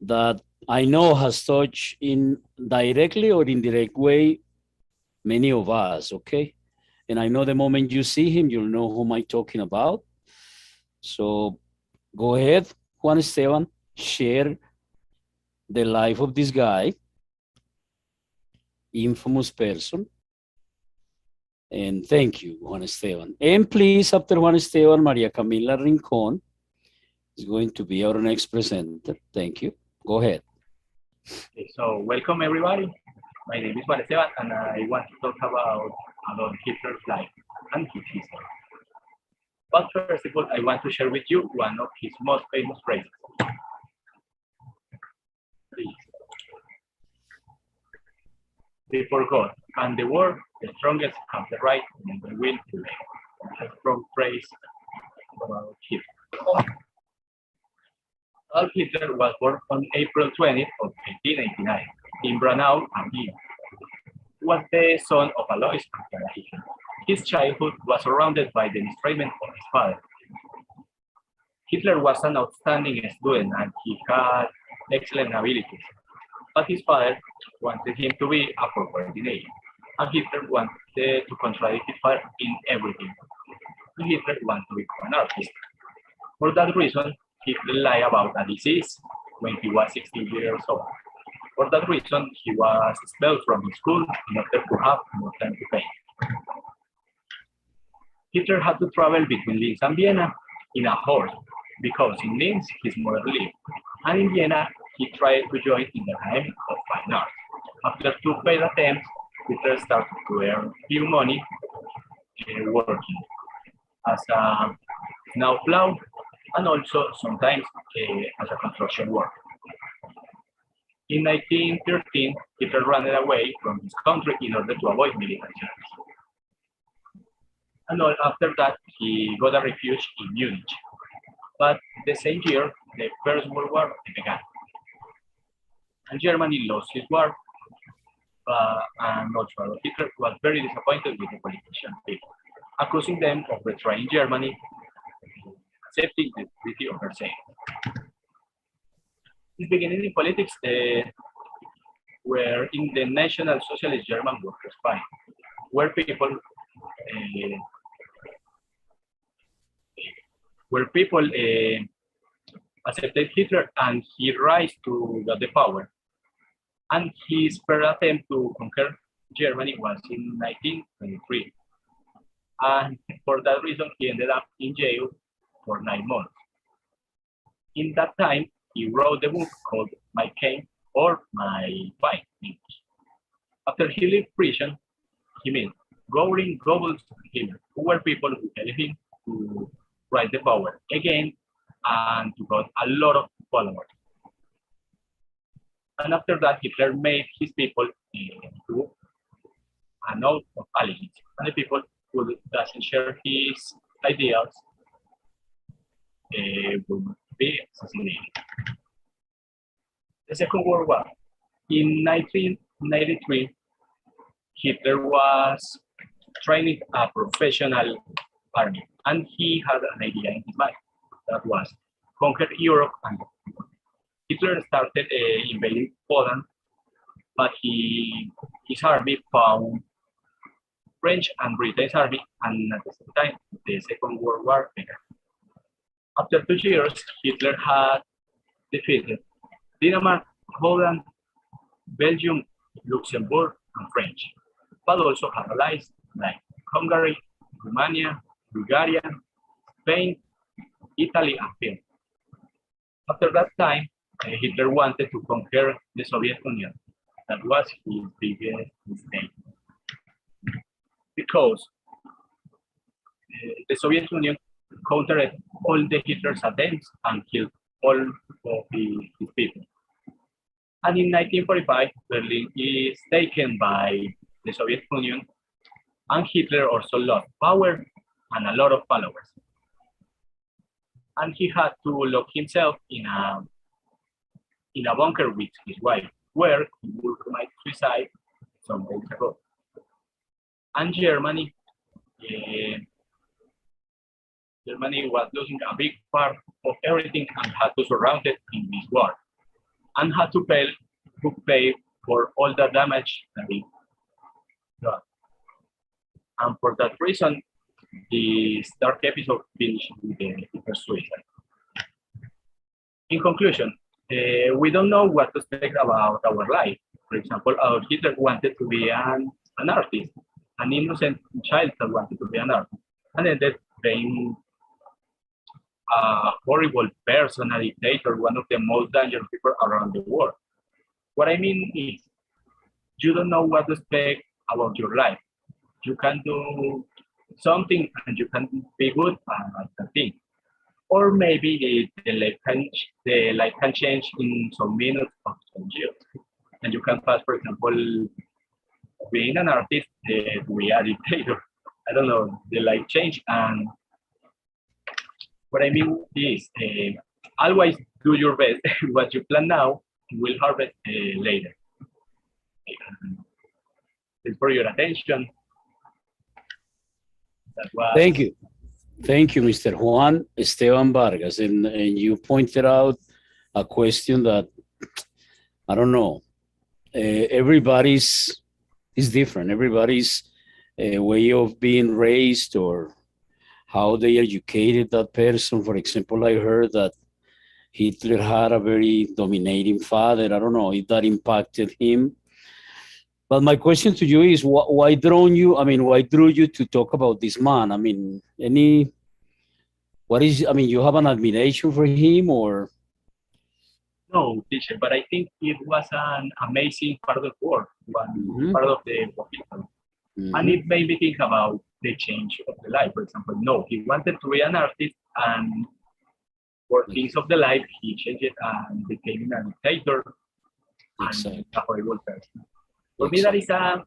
A: that I know has touched in directly or indirect way many of us, okay? And I know the moment you see him, you'll know whom I'm talking about. So go ahead, Juan Esteban, share the life of this guy, infamous person. And thank you, Juan Esteban. And please, after Juan Esteban, Maria Camila Rincon is going to be our next presenter. Thank you. Go ahead.
I: Okay, so welcome everybody. My name is Juan Esteban, and I want to talk about Hitler's life and his history. But first of all, I want to share with you one of his most famous phrases. Please. Before God and the world, the strongest have the right and the will to live. A strong phrase about Hitler. Adolf Hitler was born on April 20th of 1889 in Braunau am Inn. He was the son of Alois and Clara Hitler. His childhood was surrounded by the mistreatment of his father. Hitler was an outstanding student and he had excellent abilities, but his father wanted him to be a coordinator, and Hitler wanted to contradict his father in everything. And Hitler wanted to become an artist. For that reason, Hitler lied about a disease when he was 16 years old. For that reason, he was expelled from his school in order to have more time to paint. Hitler had to travel between Linz and Vienna in a horse, because in Linz his mother lived, and in Vienna he tried to join in the Academy of Fine Arts. After two failed attempts, Hitler started to earn few money working as a snowplow and also sometimes as a construction worker. In 1913, Hitler ran away from his country in order to avoid military service. And after that, he got a refuge in Munich. But the same year, the First World War began. And Germany lost his war. And also Adolf Hitler was very disappointed with the politician people, accusing them of betraying Germany, accepting the Treaty of Versailles. His beginning in politics were in the National Socialist German Workers' Party, where people accepted Hitler and he rise to get the power. And his first attempt to conquer Germany was in 1923. And for that reason, he ended up in jail for 9 months. In that time, he wrote the book called My King, or my fine English. After he left prison, he met Goring, Goebbels, and Hitler, who were people who helped him to rise the power again and to got a lot of followers. And after that, Hitler made his people do an oath of allegiance. And the people who doesn't share his ideas will be assassinated. The Second World War. In 1993, Hitler was training a professional army, and he had an idea in his mind that was conquer Europe. And Hitler started invading Poland, but his army found French and British army, and at the same time, the Second World War began. After 2 years, Hitler had defeated Denmark, Holland, Belgium, Luxembourg, and French, but also had allies like Hungary, Romania, Bulgaria, Spain, Italy, and Finland. After that time, Hitler wanted to conquer the Soviet Union. That was his biggest mistake. Because the Soviet Union countered all the Hitler's attempts and killed all of his people. And in 1945, Berlin is taken by the Soviet Union, and Hitler also lost power and a lot of followers. And he had to lock himself in a bunker with his wife, where he would commit suicide some days ago. And Germany was losing a big part of everything and had to surround it in this war, and had to pay for all the damage that it got. And for that reason, this dark episode finished with the suicide. In conclusion, we don't know what to expect about our life. For example, our Hitler wanted to be an artist, an innocent child that wanted to be an artist, and ended being a horrible person, a dictator, one of the most dangerous people around the world. What I mean is, you don't know what to expect about your life. You can do something and you can be good at the thing. Or maybe the life can change in some minutes or some years. And you can pass, for example, being an artist to be a dictator. I don't know, the life change. And what I mean is, always do your best. What you plan now, you will harvest later. Thanks for your attention.
A: Thank you. Thank you, Mr. Juan Esteban Vargas. And you pointed out a question that, I don't know, everybody's is different. Everybody's way of being raised or how they educated that person. For example, I heard that Hitler had a very dominating father. I don't know if that impacted him. But my question to you is, why drew you to talk about this man? I mean, you have an admiration for him or?
I: No, teacher, but I think it was an amazing part of the work, part of the people. And it made me think about the change of the life. For example, no, he wanted to be an artist, and for things of the life, he changed it and became a dictator and a horrible person. For me, that is a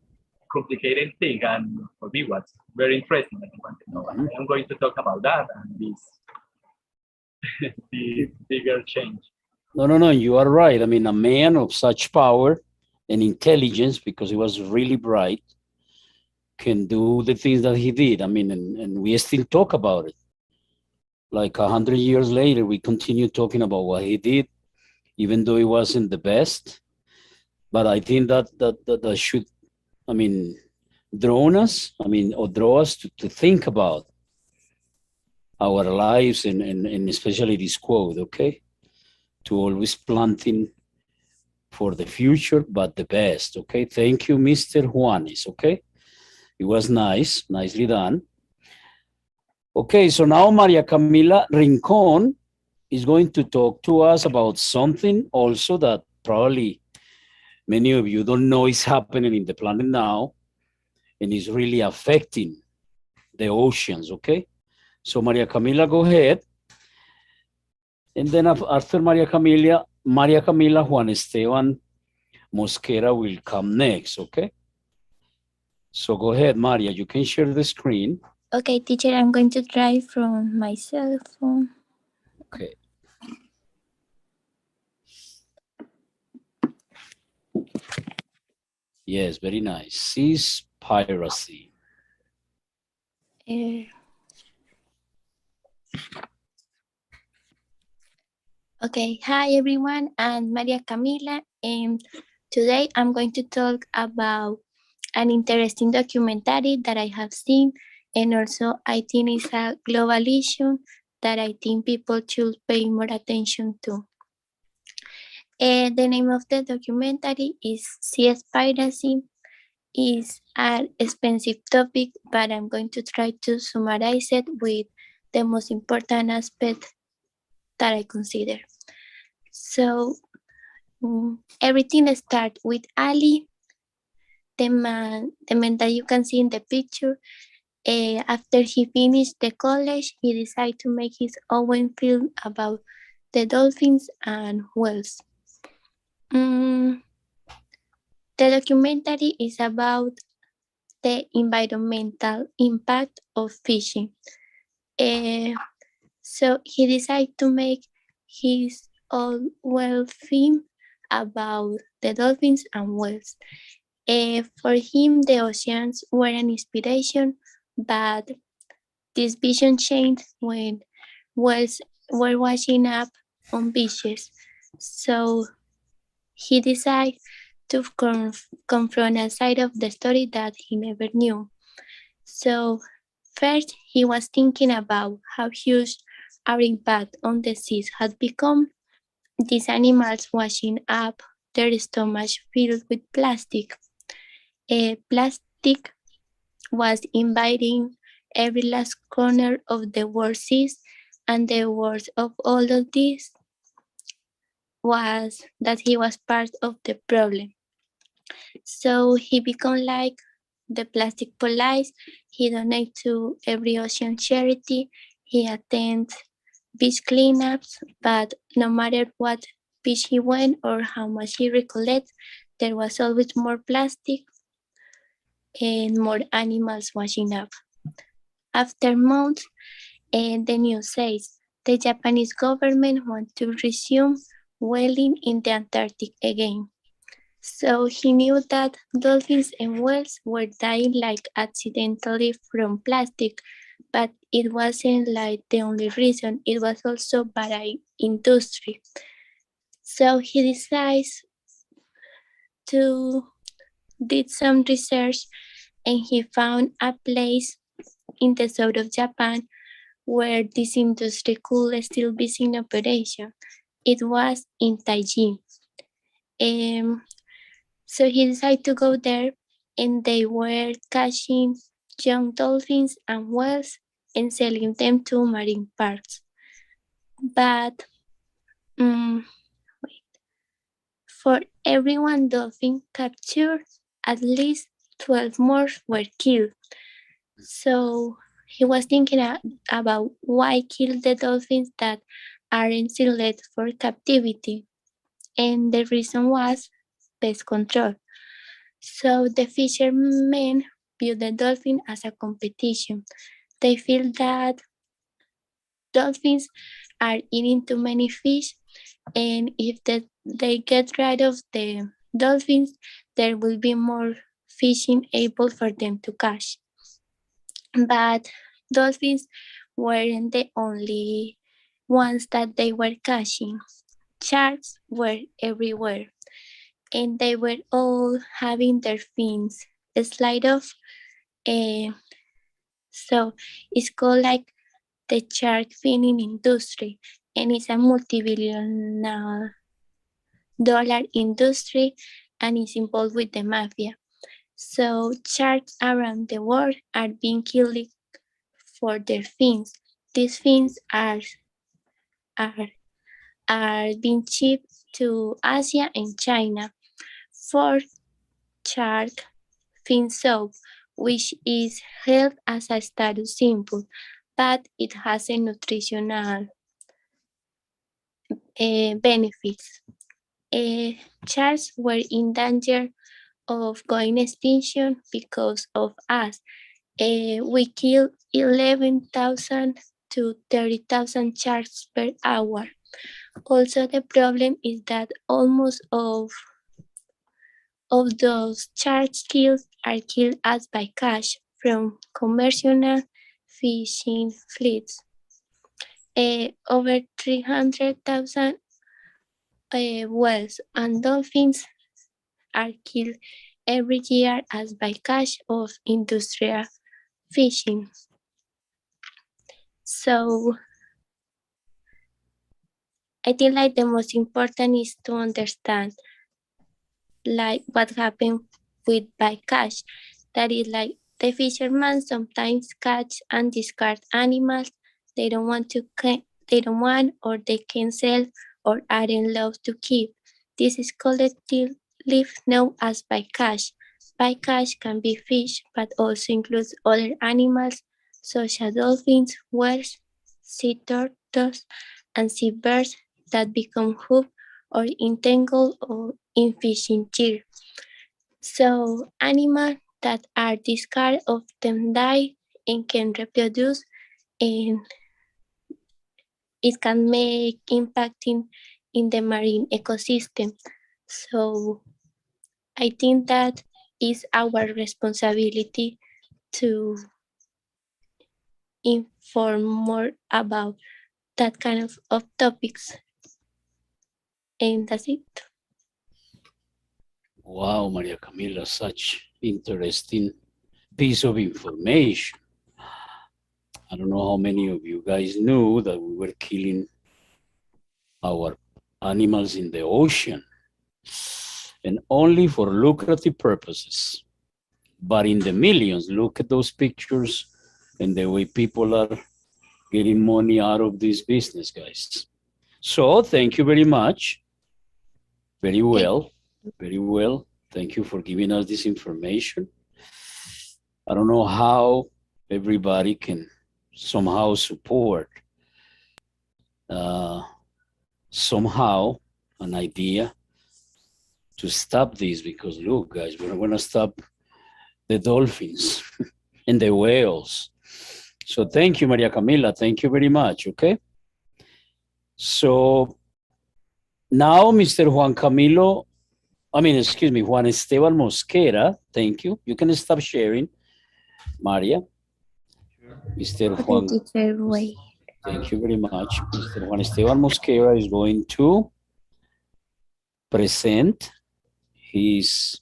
I: complicated thing, and for me, what's very interesting, I want to know. I'm going to talk about that and this bigger change.
A: No, you are right. I mean, a man of such power and intelligence, because he was really bright, can do the things that he did. I mean, and we still talk about it. Like 100 years later, we continue talking about what he did, even though he wasn't the best. But I think that should, draw us to think about our lives and especially this quote, okay? To always planting for the future, but the best, okay? Thank you, Mr. Juanes, okay? It was nice, nicely done. Okay, so now Maria Camila Rincon is going to talk to us about something also that probably many of you don't know is happening in the planet now, and is really affecting the oceans, okay? So Maria Camila, go ahead. And then after Maria Camila, Juan Esteban Mosquera will come next, okay? So go ahead, Maria, you can share the screen.
J: Okay, teacher, I'm going to try from my cell phone.
A: Okay. Yes, very nice. Cease piracy.
J: Okay, hi everyone, I'm Maria Camila, and today I'm going to talk about an interesting documentary that I have seen, and also I think it's a global issue that I think people should pay more attention to. The name of the documentary is Sea Piracy. Is an expensive topic, but I'm going to try to summarize it with the most important aspect that I consider. So everything starts with Ali, the man that you can see in the picture. After he finished the college, he decided to make his own film about the dolphins and whales. The documentary is about the environmental impact of fishing. So he decided to make his own whale film about the dolphins and whales. For him, the oceans were an inspiration, but this vision changed when whales were washing up on beaches. So he decided to confront a side of the story that he never knew. So first, he was thinking about how huge our impact on the seas had become. These animals washing up their stomachs filled with plastic. Plastic was invading every last corner of the world seas, and the worst of all of this was that he was part of the problem. So he became like the plastic police. He donated to every ocean charity. He attended beach cleanups, but no matter what beach he went or how much he recollected, there was always more plastic and more animals washing up. After months, the news says the Japanese government wants to resume whaling in the Antarctic again. So he knew that dolphins and whales were dying like accidentally from plastic, but it wasn't like the only reason. It was also by industry. So he decides to did some research, and he found a place in the south of Japan where this industry could still be in operation. It was in Taiji. So he decided to go there, and they were catching young dolphins and whales and selling them to marine parks. But for every one dolphin captured, at least 12 more were killed. So he was thinking about why kill the dolphins that aren't selected for captivity. And the reason was pest control. So the fishermen view the dolphin as a competition. They feel that dolphins are eating too many fish, and if they get rid of the dolphins, there will be more fishing able for them to catch. But dolphins weren't the only ones that they were catching. Sharks were everywhere, and they were all having their fins slide off. So it's called like the shark finning industry, and it's a multi-billion dollar industry, and it's involved with the mafia. So sharks around the world are being killed for their fins. These fins are being shipped to Asia and China. Fourth, shark fin soup, which is held as a status symbol, but it has a nutritional benefits. Sharks were in danger of going extinction because of us. We kill 11,000 to 30,000 sharks per hour. Also, the problem is that almost of those sharks killed are killed as bycatch from commercial fishing fleets. Over 300,000 whales and dolphins are killed every year as bycatch of industrial fishing. So I think like the most important is to understand like what happened with bycatch. That is like the fishermen sometimes catch and discard animals they don't want or they can sell or aren't allowed to keep. This is collectively known as bycatch. Bycatch can be fish, but also includes other animals such as dolphins, whales, sea turtles, and seabirds that become hooked or entangled or in fishing gear. So animals that are discarded often die and can reproduce, and it can make impacting in the marine ecosystem. So I think that is our responsibility to inform more about that kind of topics. And that's it.
A: Wow, Maria Camila, such interesting piece of information. I don't know how many of you guys knew that we were killing our animals in the ocean and only for lucrative purposes. But in the millions, look at those pictures and the way people are getting money out of this business, guys. So thank you very much. Very well, very well. Thank you for giving us this information. I don't know how everybody can somehow support somehow an idea to stop this, because look, guys, we're going to stop the dolphins and the whales. So thank you, Maria Camila. Thank you very much. Okay. So now, Mr. Juan Camilo, excuse me, Juan Esteban Mosquera. Thank you. You can stop sharing, Maria. Mr. Juan. Thank you very much. Mr. Juan Esteban Mosquera is going to present his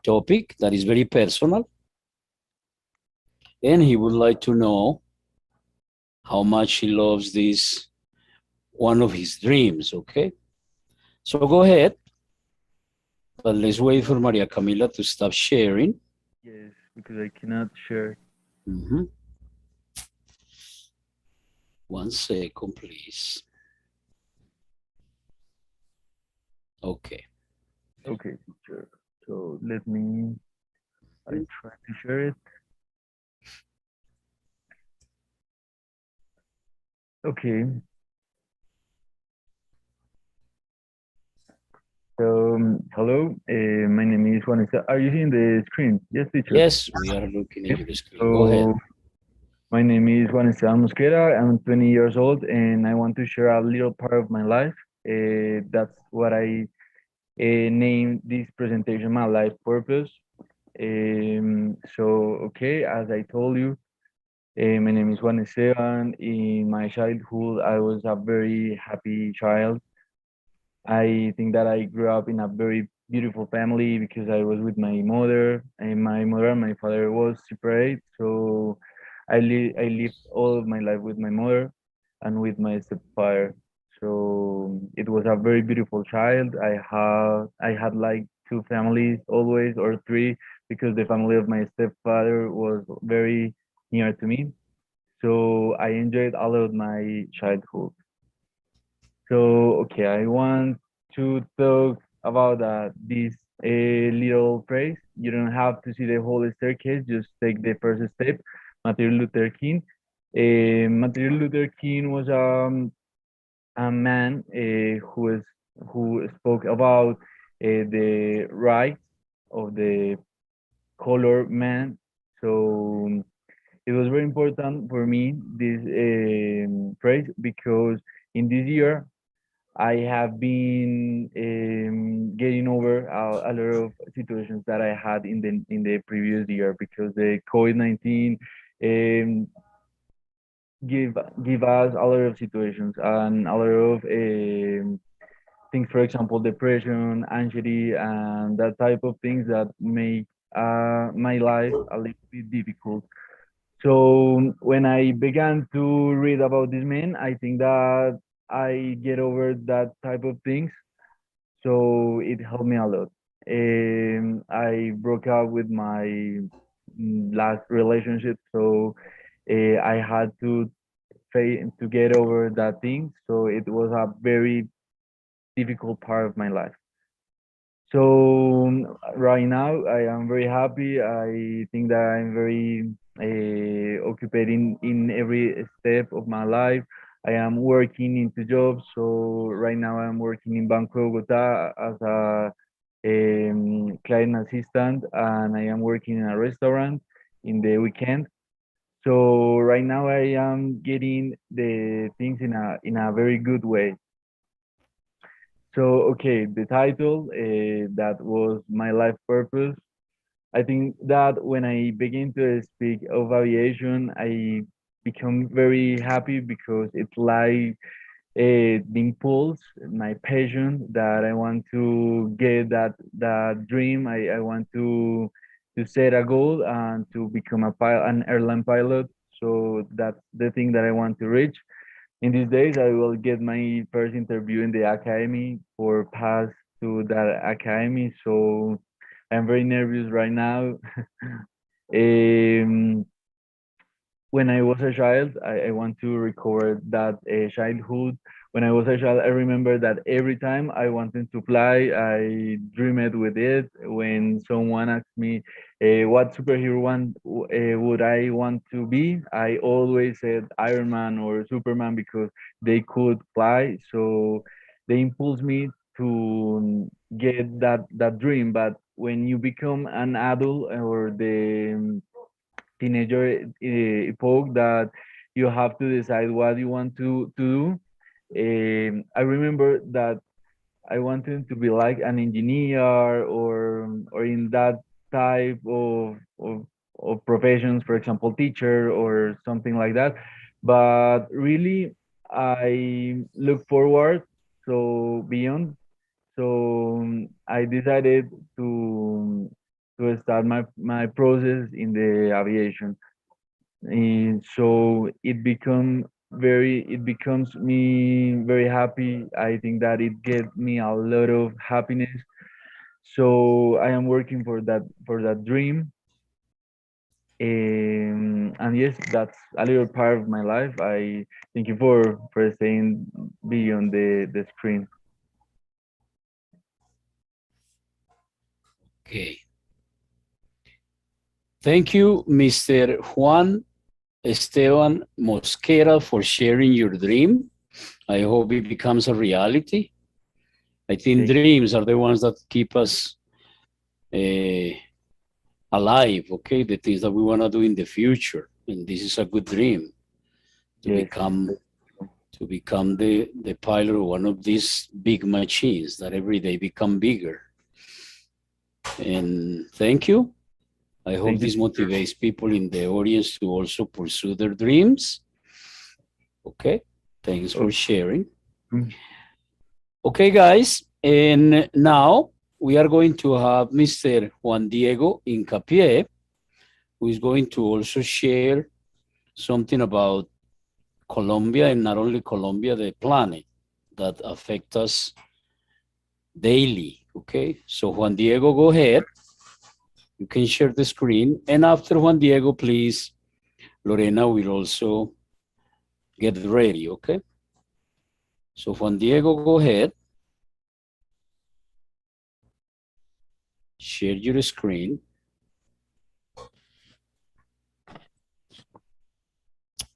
A: topic that is very personal. And he would like to know how much he loves this, one of his dreams, okay? So go ahead. But let's wait for Maria Camila to stop sharing.
K: Yes, because I cannot share.
A: Mm-hmm. 1 second, please. Okay.
K: Okay, teacher. So let me, I try to share it. Okay. So, hello, my name is Juan. Are you seeing the screen? Yes, teacher.
A: Yes, we are looking at your screen. Go ahead.
K: My name is Juan Esteban Mosquera. I'm 20 years old, and I want to share a little part of my life. That's what I named this presentation my life purpose. So, okay, as I told you, my name is Juan Esteban. In my childhood, I was a very happy child. I think that I grew up in a very beautiful family because I was with my mother, and my mother and my father was separate. So I lived all of my life with my mother and with my stepfather. So it was a very beautiful child. I had like two families always, or three, because the family of my stepfather was very near to me. So I enjoyed all of my childhood. So, okay, I want to talk about this a little phrase. You don't have to see the whole staircase. Just take the first step. Martin Luther King. Martin Luther King was a man who spoke about the rights of the color man. So it was very important for me this phrase because in this year I have been getting over a lot of situations that I had in the previous year because the COVID-19 um, give give us a lot of situations and a lot of things, for example, depression, anxiety, and that type of things that make my life a little bit difficult. So when I began to read about this man, I think that I get over that type of things. So it helped me a lot. I broke up with my last relationship, so I had to get over that thing. So it was a very difficult part of my life. So right now I am very happy. I think that I'm very occupied in every step of my life. I am working into jobs. So right now I'm working in Banco Bogota as a client assistant, and I am working in a restaurant in the weekend. So right now I am getting the things in a very good way. So okay, the title that was my life purpose. I think that when I begin to speak of aviation, I become very happy because it's like the impulse, my passion that I want to get that dream. I want to set a goal and to become an airline pilot. So that's the thing that I want to reach. In these days, I will get my first interview in the academy for pass to that academy. So I'm very nervous right now. um, when I was a child, I want to record that childhood. When I was a child, I remember that every time I wanted to fly, I dreamed with it. When someone asked me what superhero would I want to be, I always said Iron Man or Superman because they could fly. So they impulse me to get that dream. But when you become an adult or the teenager epoch that you have to decide what you want to do. I remember that I wanted to be like an engineer or in that type of professions, for example, teacher or something like that. But really, I look forward so beyond. So I decided to start my process in the aviation. And so it becomes me very happy. I think that it gets me a lot of happiness. So I am working for that dream. And yes, that's a little part of my life. I thank you for staying beyond the screen.
A: Okay. Thank you, Mr. Juan Esteban Mosquera, for sharing your dream. I hope it becomes a reality. I think dreams are the ones that keep us alive, okay? The things that we want to do in the future. And this is a good dream to become the pilot of one of these big machines that every day become bigger. And thank you. I hope this motivates people in the audience to also pursue their dreams. Okay, thanks for sharing. Okay, guys, and now we are going to have Mr. Juan Diego Incapié, who is going to also share something about Colombia, and not only Colombia, the planet that affect us daily. Okay, so Juan Diego, go ahead. You can share the screen. And after Juan Diego, please, Lorena will also get ready, okay? So Juan Diego, go ahead. share your screen.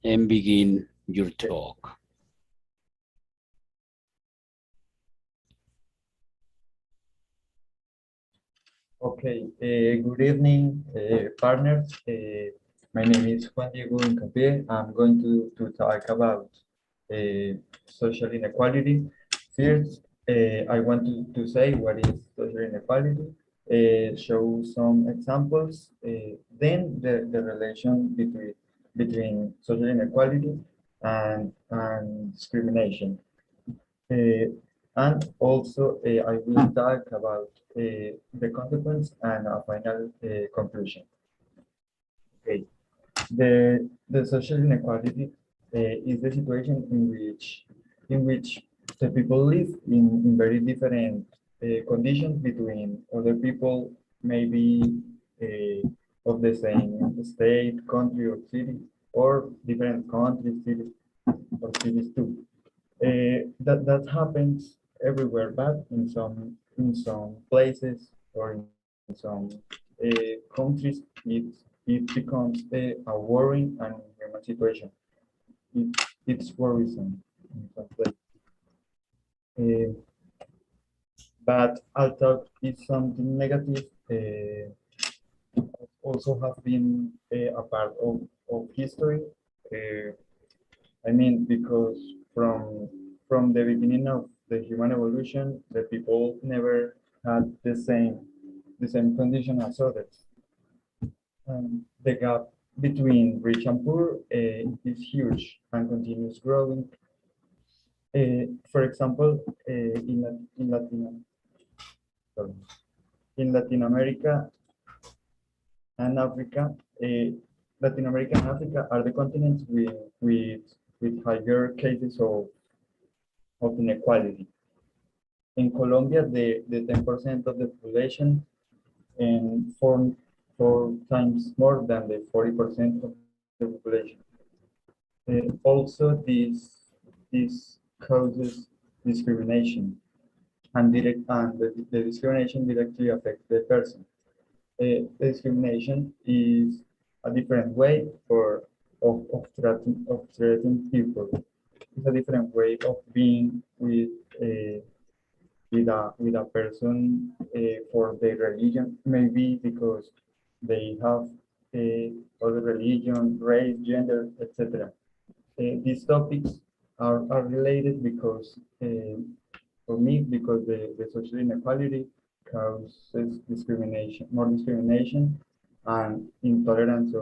A: And begin your talk.
L: Okay, good evening, partners. My name is Juan Diego Incapié. I'm going to talk about social inequality. First, I want to say what is social inequality, show some examples, then the relation between social inequality and discrimination. And also, I will talk about the consequence and a final conclusion. Okay, the social inequality is the situation in which the people live in very different conditions between other people, maybe of the same state, country, or city, or different countries, cities, or cities too. That happens everywhere, but in some places or in some countries, it becomes a worrying and human situation. It, it's worrisome in some places. Uh, but although it's something negative, also have been a part of history. Uh, I mean, because from the beginning of the human evolution, the people never had the same condition as others. The gap between rich and poor is huge and continues growing. For example, sorry, in Latin America and Africa, Latin America and Africa are the continents with higher cases of inequality. In Colombia, the 10% of the population and four times more than the 40% of the population. Also, this causes discrimination, and the discrimination directly affects the person. The discrimination is a different way of treating people. It's a different way of being with a person for their religion, maybe because they have other religion, race, gender, etc. These topics are related because, for me, because the social inequality causes discrimination, more discrimination and intolerance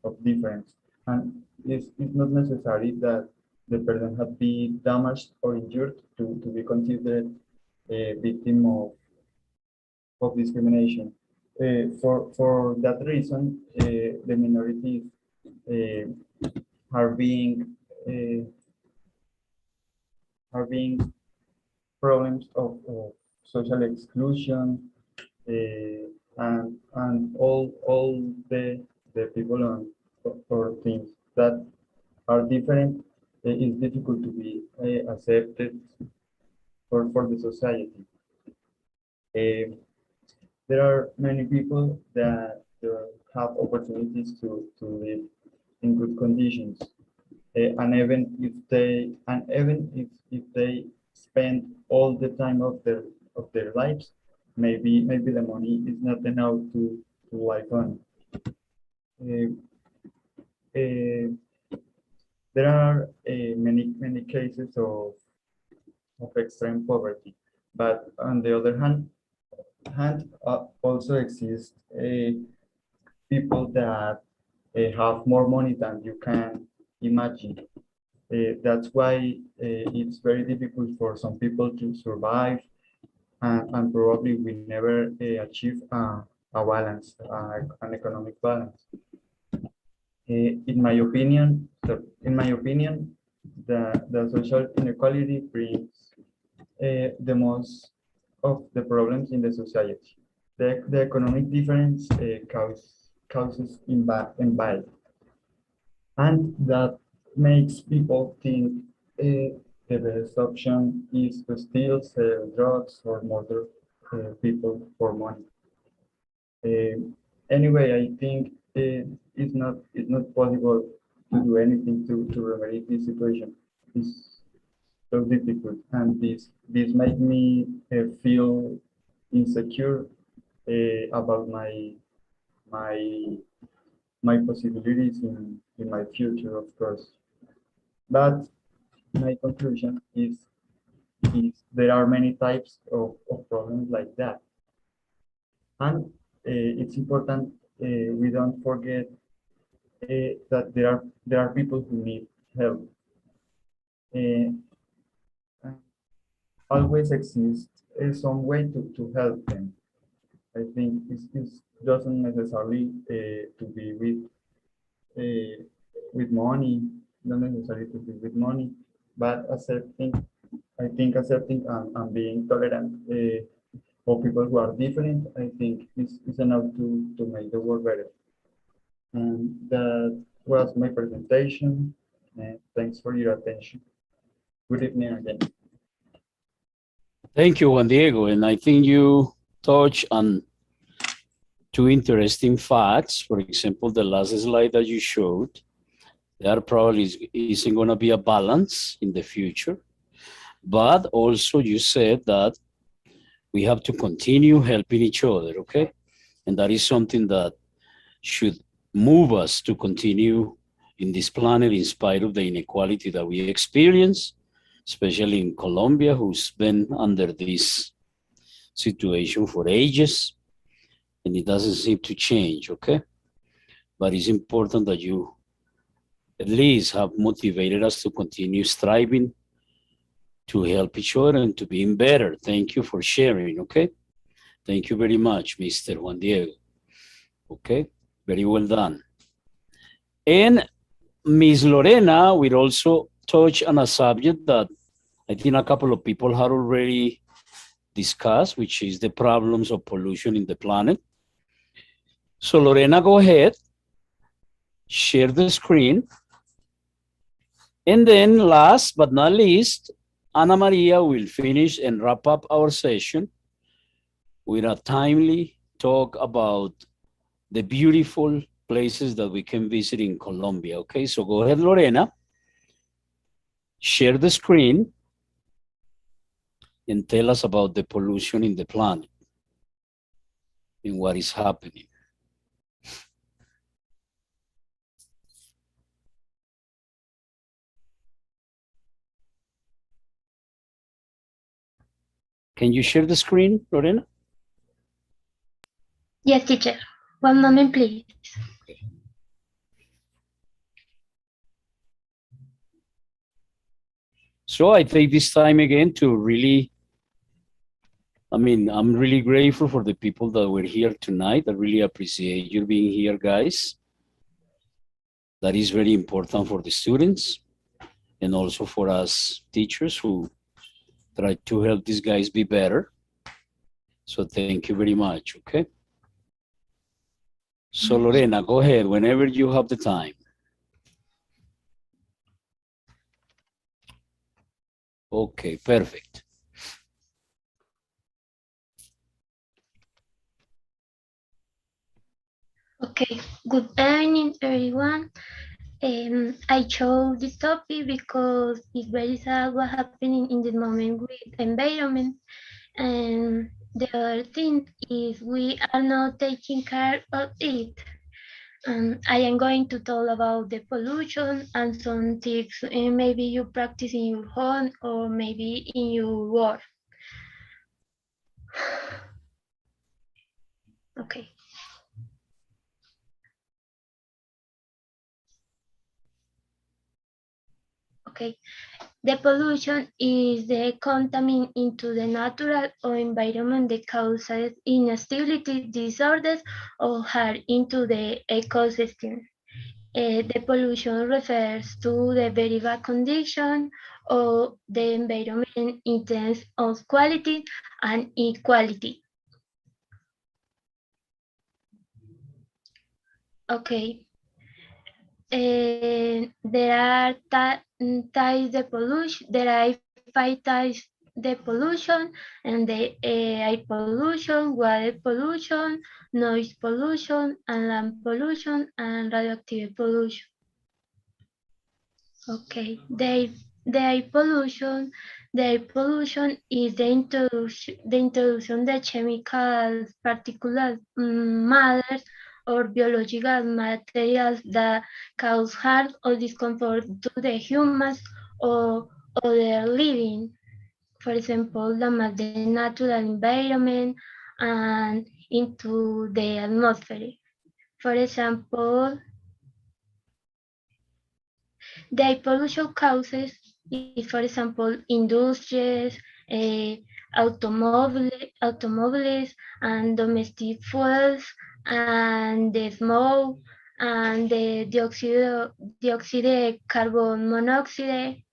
L: of difference. And it's not necessary that the person has been damaged or injured to be considered a victim of discrimination. For that reason, the minorities uh, are being uh, are being problems of social exclusion and all the people on or things that are different is difficult to be accepted for the society. Uh, there are many people that have opportunities to live in good conditions, and even if they spend all the time of their lives, maybe the money is not enough to live on. Uh, uh, there are many cases of extreme poverty, but on the other hand, also exist people that have more money than you can imagine. That's why it's very difficult for some people to survive, and probably we never achieve a balance, an economic balance. In my opinion, the social inequality brings the most of the problems in the society. The economic difference causes envy, and that makes people think the best option is to steal, sell drugs, or murder people for money. Anyway, I think it's not possible to do anything to remedy this situation. It's so difficult, and this make me feel insecure about my my possibilities in my future, of course. But my conclusion is there are many types of problems like that. And it's important we don't forget that there are people who need help. Uh, always exists some way to help them. I think it doesn't necessarily to be with money, not necessarily to be with money, but accepting. I think accepting and being tolerant for people who are different. I think is enough to make the world better. And that was my presentation. And thanks for your attention. Good evening again.
A: Thank you, Juan Diego. And I think you touched on two interesting facts. For example, the last slide that you showed, there probably isn't going to be a balance in the future. But also you said that we have to continue helping each other, okay? And that is something that should move us to continue in this planet in spite of the inequality that we experience, especially in Colombia, who's been under this situation for ages, and it doesn't seem to change, okay? But it's important that you at least have motivated us to continue striving to help each other and to being better. Thank you for sharing, okay? Thank you very much, Mr. Juan Diego. Okay, very well done. And Ms. Lorena will also touch on a subject that I think a couple of people had already discussed, which is the problems of pollution in the planet. So Lorena, go ahead, share the screen. And then last but not least, Ana Maria will finish and wrap up our session with a timely talk about the beautiful places that we can visit in Colombia. Okay, so go ahead, Lorena, share the screen and tell us about the pollution in the planet and what is happening. Can you share the screen, Lorena?
J: Yes, teacher. One moment, please.
A: So I take this time again to really, I'm really grateful for the people that were here tonight. I really appreciate you being here, guys. That is very important for the students and also for us teachers who try to help these guys be better. So thank you very much, okay? So Lorena, go ahead whenever you have the time. Okay, perfect.
J: Okay, good evening, everyone. I chose this topic because it's very sad what's happening in this moment with environment. And the other thing is we are not taking care of it. I am going to talk about the pollution and some tips maybe you practice in your home or maybe in your work. Okay. Okay. The pollution is the contaminant into the natural or environment that causes instability, disorders, or harm into the ecosystem. The pollution refers to the very bad condition of the environment in terms of quality and equality. Okay. There are types of pollution. There are 5 types the pollution and the air pollution, water pollution, noise pollution, and land pollution, and radioactive pollution. Okay, the air pollution. The air pollution is the introduction of chemicals, particulate matters, or biological materials that cause harm or discomfort to the humans or other living. For example, damage the natural environment and into the atmosphere. For example, the air pollution causes is, for example, industries, automobiles, and domestic fuels, and the smoke, and the dioxide carbon monoxide,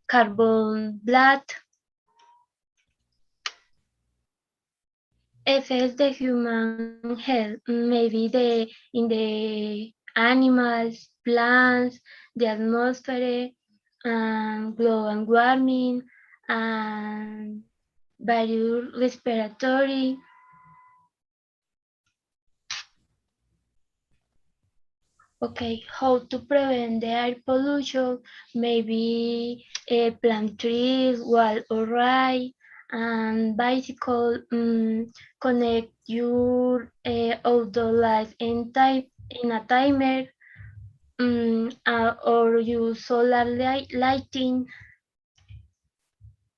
J: carbon black, affects the human health, maybe in the animals, plants, the atmosphere, and global warming, and various respiratory. Okay, how to prevent the air pollution? Maybe plant trees, wall or ride, and bicycle. Connect your outdoor lights in a timer, or use solar lighting.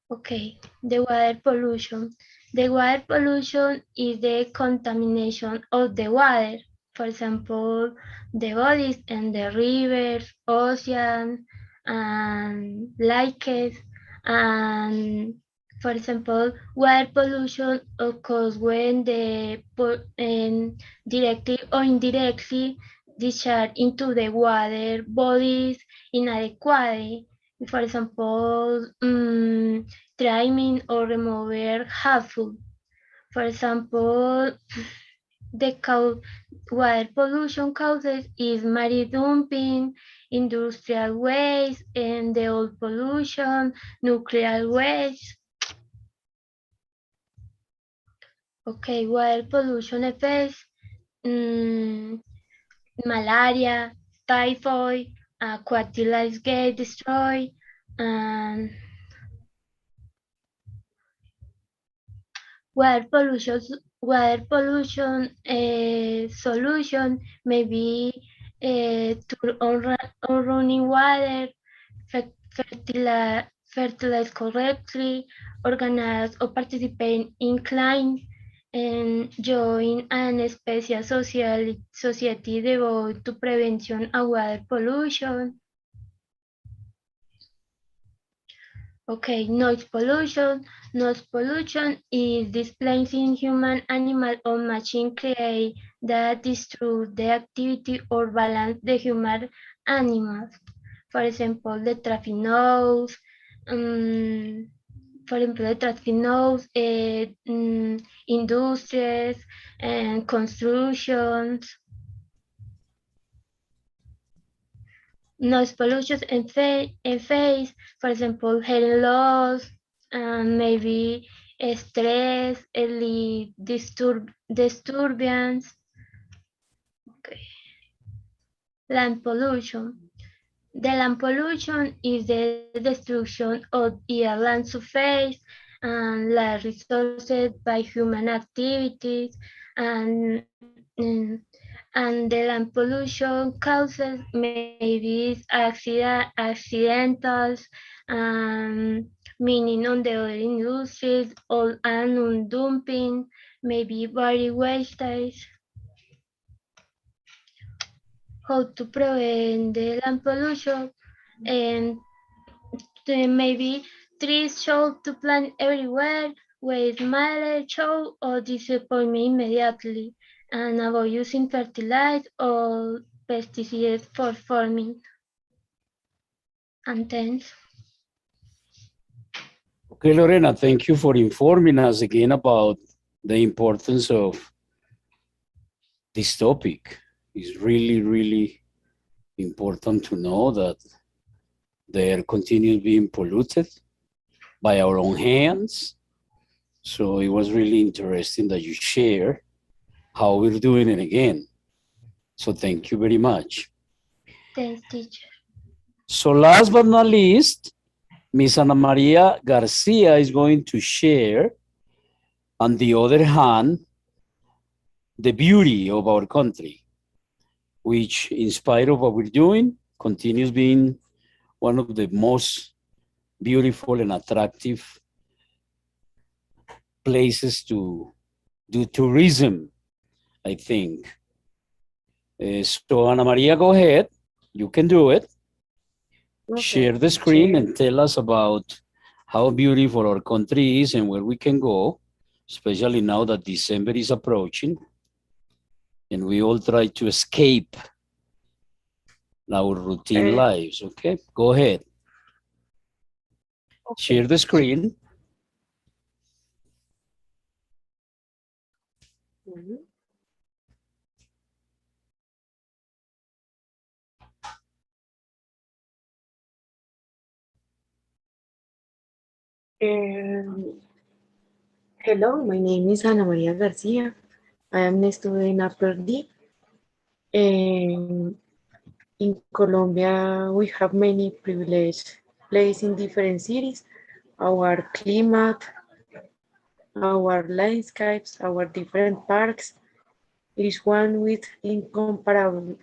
J: Okay, the water pollution. The water pollution is the contamination of the water. For example, the bodies and the rivers, ocean, and lakes. And for example, water pollution occurs when directly or indirectly discharge into the water bodies inadequately. For example, trimming or removing harmful. For example, the water pollution causes is marine dumping, industrial waste, and the oil pollution, nuclear waste. Okay, water pollution effects, malaria, typhoid, aquatic life get destroyed, and water pollution solution maybe to on running water, fertilize correctly, organize or participate in clean, and join an special society devoted to prevention of water pollution. Okay, noise pollution. Noise pollution is displacing human, animal, or machine create that destroy the activity or balance the human animals. For example, the traffic noise. Industries and constructions. Noise pollution and face, for example, hearing loss, and maybe stress, early disturbance. Okay. Land pollution. The land pollution is the destruction of the land surface and land resources by human activities, and and the land pollution causes maybe accidentals, meaning on the other industries, or and dumping, maybe body wastage. How to prevent the land pollution, and maybe trees should to plant everywhere, waste mileage show or disappointment immediately, and avoid using fertilizer or pesticides for farming. And thanks.
A: Okay, Lorena, thank you for informing us again about the importance of this topic. It's really, really important to know that The air continues being polluted by our own hands. So it was really interesting that you share how we're doing it again. So thank you very much.
J: Thanks, teacher.
A: So last but not least, Miss Ana Maria Garcia is going to share, on the other hand, the beauty of our country, which, in spite of what we're doing, continues being one of the most beautiful and attractive places to do tourism, I think. So Ana Maria, go ahead. You can do it. Share the screen and tell us about how beautiful our country is and where we can go, especially now that December is approaching and we all try to escape our routine lives. Okay, go ahead. Share the screen.
M: Hello, my name is Ana Maria Garcia. I am a student upper D. And in Colombia, we have many privileged places in different cities. Our climate, our landscapes, our different parks. It is one with incomparable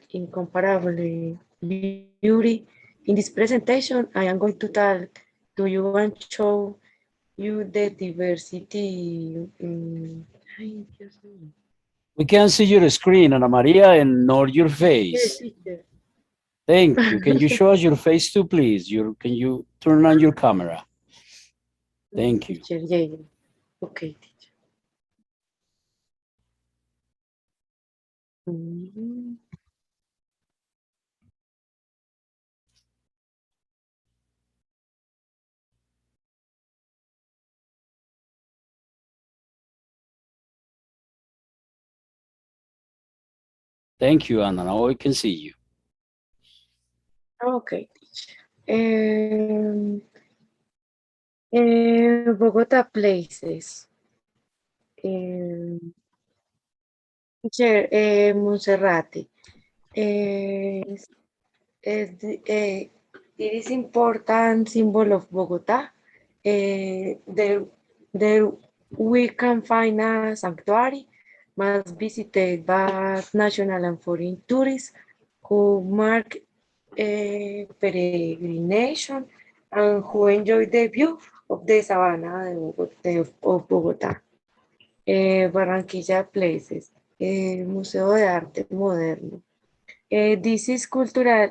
M: beauty. In this presentation, I am going to talk to you and show you the diversity.
A: We can see your screen, Ana Maria, and not your face. Thank you. Can you show us your face too, please? Can you turn on your camera? Thank you.
M: Okay, teacher.
A: Thank you, Anna. Now we can see you.
M: Okay, teacher. Bogota places. Teacher, Monserrate. It is important symbol of Bogota. There we can find a sanctuary must visited by national and foreign tourists who mark a peregrination and who enjoy the view of the savannah of Bogota. Barranquilla places, Museo de Arte Moderno. This is cultural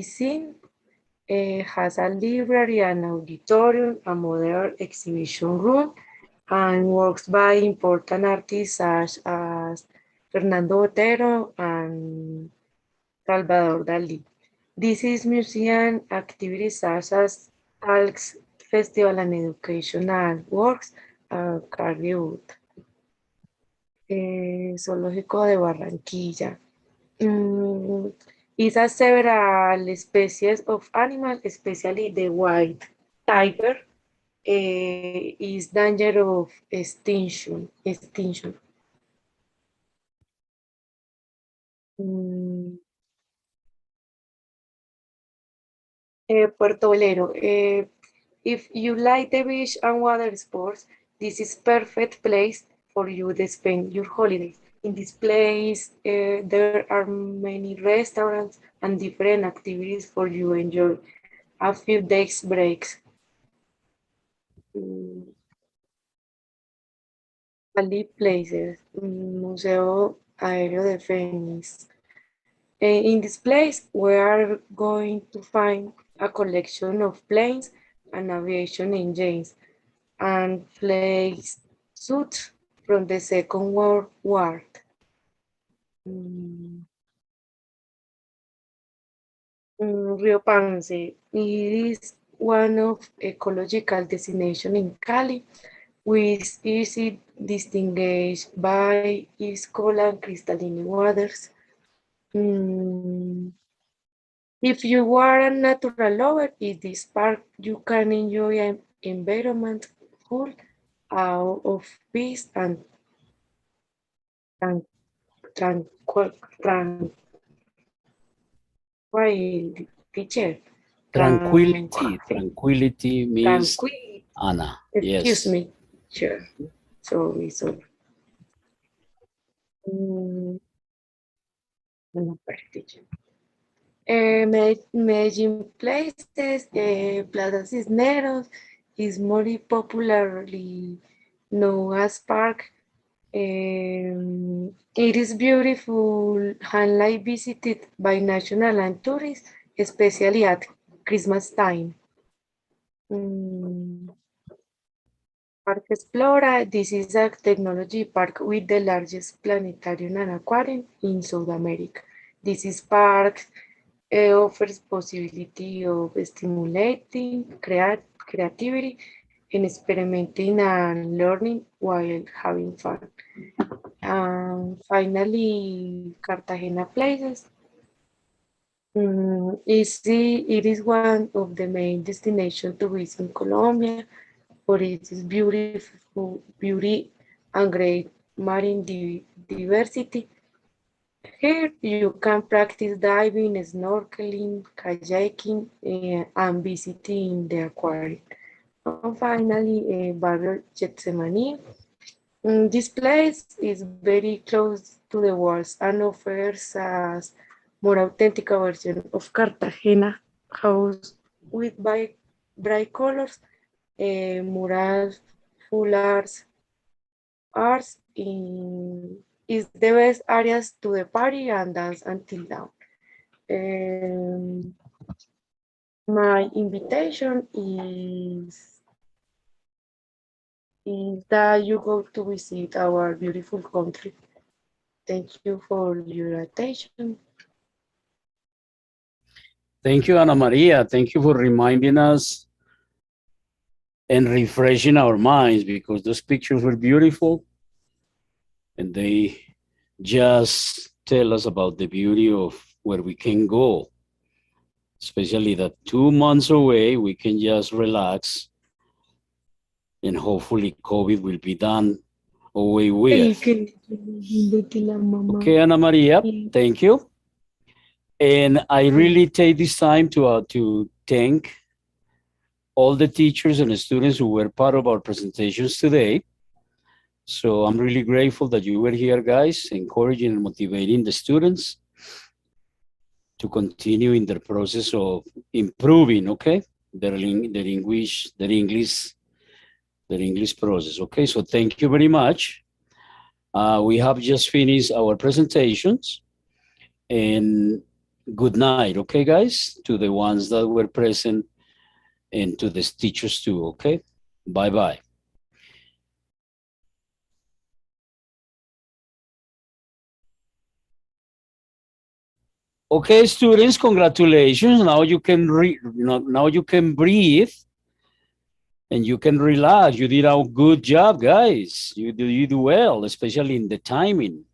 M: scene, has a library, an auditorium, a modern exhibition room, and works by important artists such as Fernando Botero and Salvador Dali. This is museum activities such as Talks, Festival and Educational Works, and Cardio. Zoológico de Barranquilla. It has several species of animals, especially the white tiger, is danger of extinction. Puerto Bolero. If you like the beach and water sports, this is perfect place for you to spend your holidays. In this place, there are many restaurants and different activities for you enjoy a few days breaks. Bali places, Museo Aéreo de Fénix. In this place, we are going to find a collection of planes and aviation engines and place suits from the Second World War. Rio Pance is one of ecological destination in Cali, which is distinguished by its cool and crystalline waters. If you are a natural lover, in this park you can enjoy an environment full of peace and tran- tranquil, teacher.
A: Tranquility means
M: Tranquility.
A: Anna.
M: Excuse
A: Yes.
M: me, sure. Sorry. Mm, no, teacher. Medellin places, Plaza Cisneros is more popularly known as park. It is beautiful and like visited by national and tourists, especially at Christmas time. Mm, Park Explora, this is a technology park with the largest planetarium and aquarium in South America. This is park offers possibility of stimulating creativity and experimenting and learning while having fun. And finally, Cartagena places. It is one of the main destinations to visit in Colombia for its beautiful beauty and great marine diversity. Here you can practice diving, snorkeling, kayaking, and visiting the aquarium. And finally, Barrio Getsemani. This place is very close to the walls and offers a more authentic version of Cartagena house with bright colors, murals, full arts is the best areas to the party and dance until dawn. Um, my invitation is that you go to visit our beautiful country. Thank you for your attention.
A: Thank you, Ana Maria. Thank you for reminding us and refreshing our minds because those pictures were beautiful and they just tell us about the beauty of where we can go, especially that 2 months away, we can just relax and hopefully COVID will be done away with. Okay, Ana Maria, thank you. And I really take this time to thank all the teachers and the students who were part of our presentations today. So I'm really grateful that you were here, guys, encouraging and motivating the students to continue in their process of improving, okay, their English process. Okay, so thank you very much. We have just finished our presentations, and good night, okay, guys, to the ones that were present and to the teachers too, okay? Bye-bye. Okay, students, congratulations. Now you can now you can breathe and you can relax. You did a good job, guys. You do well, especially in the timing.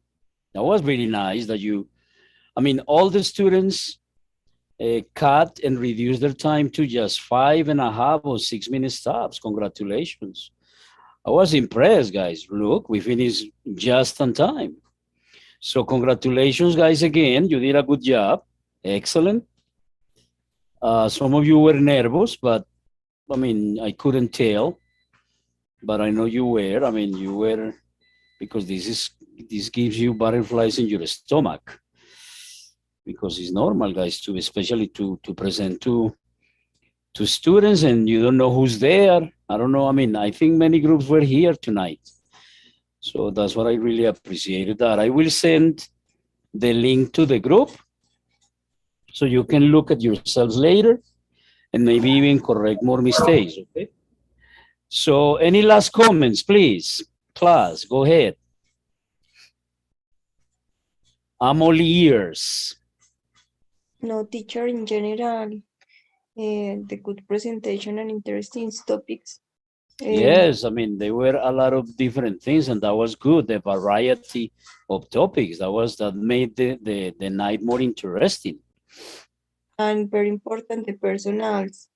A: That was really nice that I mean, all the students cut and reduced their time to just 5.5 or 6 minute stops. Congratulations. I was impressed, guys. Look, we finished just on time. So congratulations, guys, again. You did a good job. Excellent. Some of you were nervous, but I mean, I couldn't tell, but I know you were. I mean, you were because this gives you butterflies in your stomach because it's normal, guys, to especially to present to students and you don't know who's there. I don't know. I mean, I think many groups were here tonight. So that's what I really appreciated that. I will send the link to the group so you can look at yourselves later and maybe even correct more mistakes, okay? So any last comments, please? Class, go ahead. I'm all ears.
E: No, teacher, in general, the good presentation and interesting topics.
A: Yes, I mean, there were a lot of different things and that was good, the variety of topics. That made the night more interesting.
M: and very important, the personals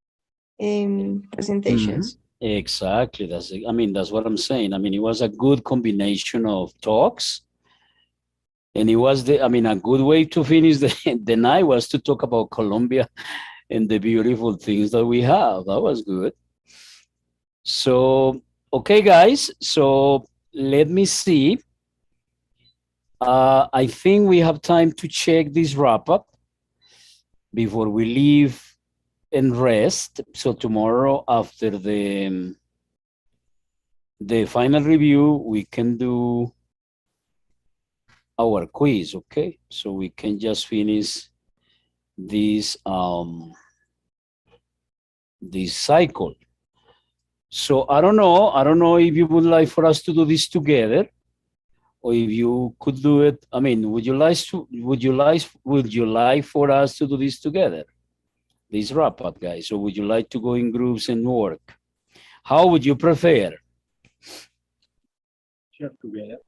M: presentations.
A: Exactly. That's what I'm saying. It was a good combination of talks. And it was a good way to finish the night was to talk about Colombia and the beautiful things that we have. That was good. So, okay, guys. So let me see. I think we have time to check this wrap up before we leave and rest. So tomorrow after the final review, we can do our quiz, okay? So we can just finish this cycle. So I don't know if you would like for us to do this together, or if you could do it. Would you like for us to do this together? This wrap up, guys. Or would you like to go in groups and work? How would you prefer?
I: Sure, together.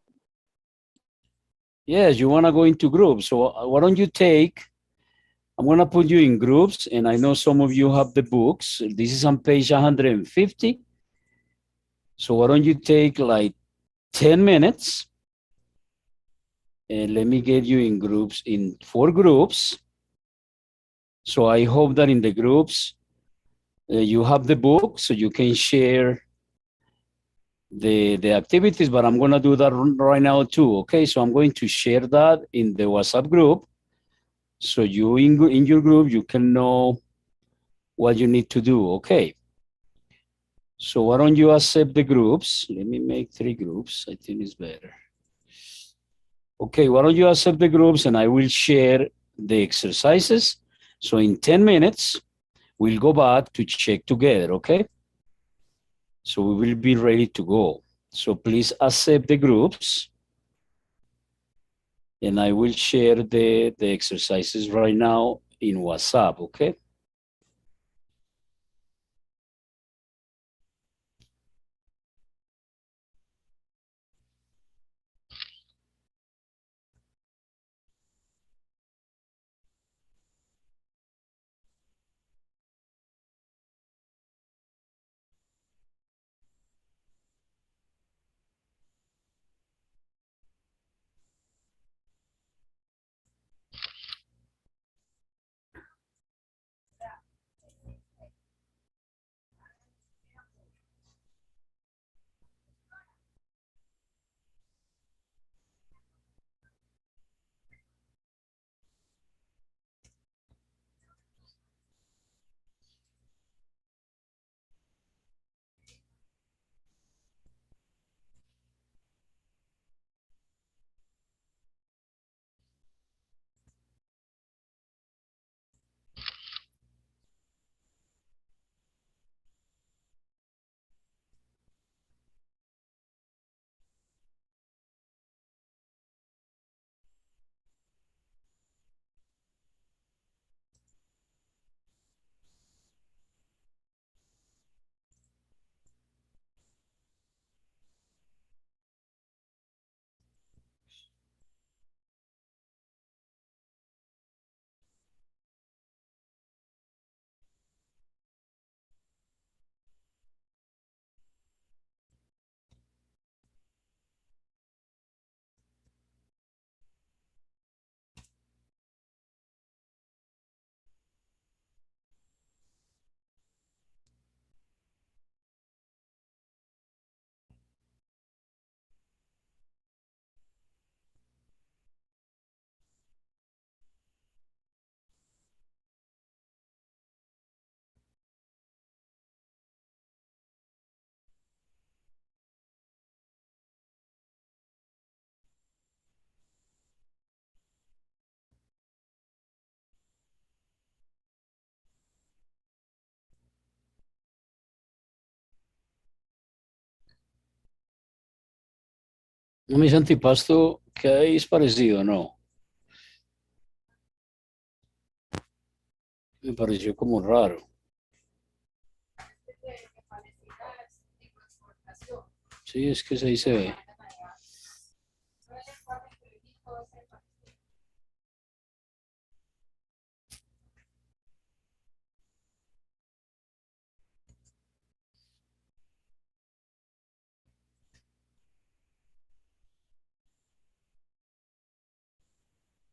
A: Yes, you want to go into groups. So why don't you take, I'm going to put you in groups, and I know some of you have the books. This is on page 150. So why don't you take like 10 minutes, and let me get you in groups, in 4 groups. So I hope that in the groups, you have the book so you can share the activities, but I'm going to do that right now too, okay? So I'm going to share that in the WhatsApp group. So you in your group, you can know what you need to do, okay? So why don't you accept the groups? Let me make 3 groups. I think it's better. Okay, why don't you accept the groups, and I will share the exercises. So in 10 minutes, we'll go back to check together, okay? So we will be ready to go. So please accept the groups, and I will share the exercises right now in WhatsApp, okay? No, mis antipasto, que es parecido, ¿no? Me pareció como raro. Sí, es que ahí se ve.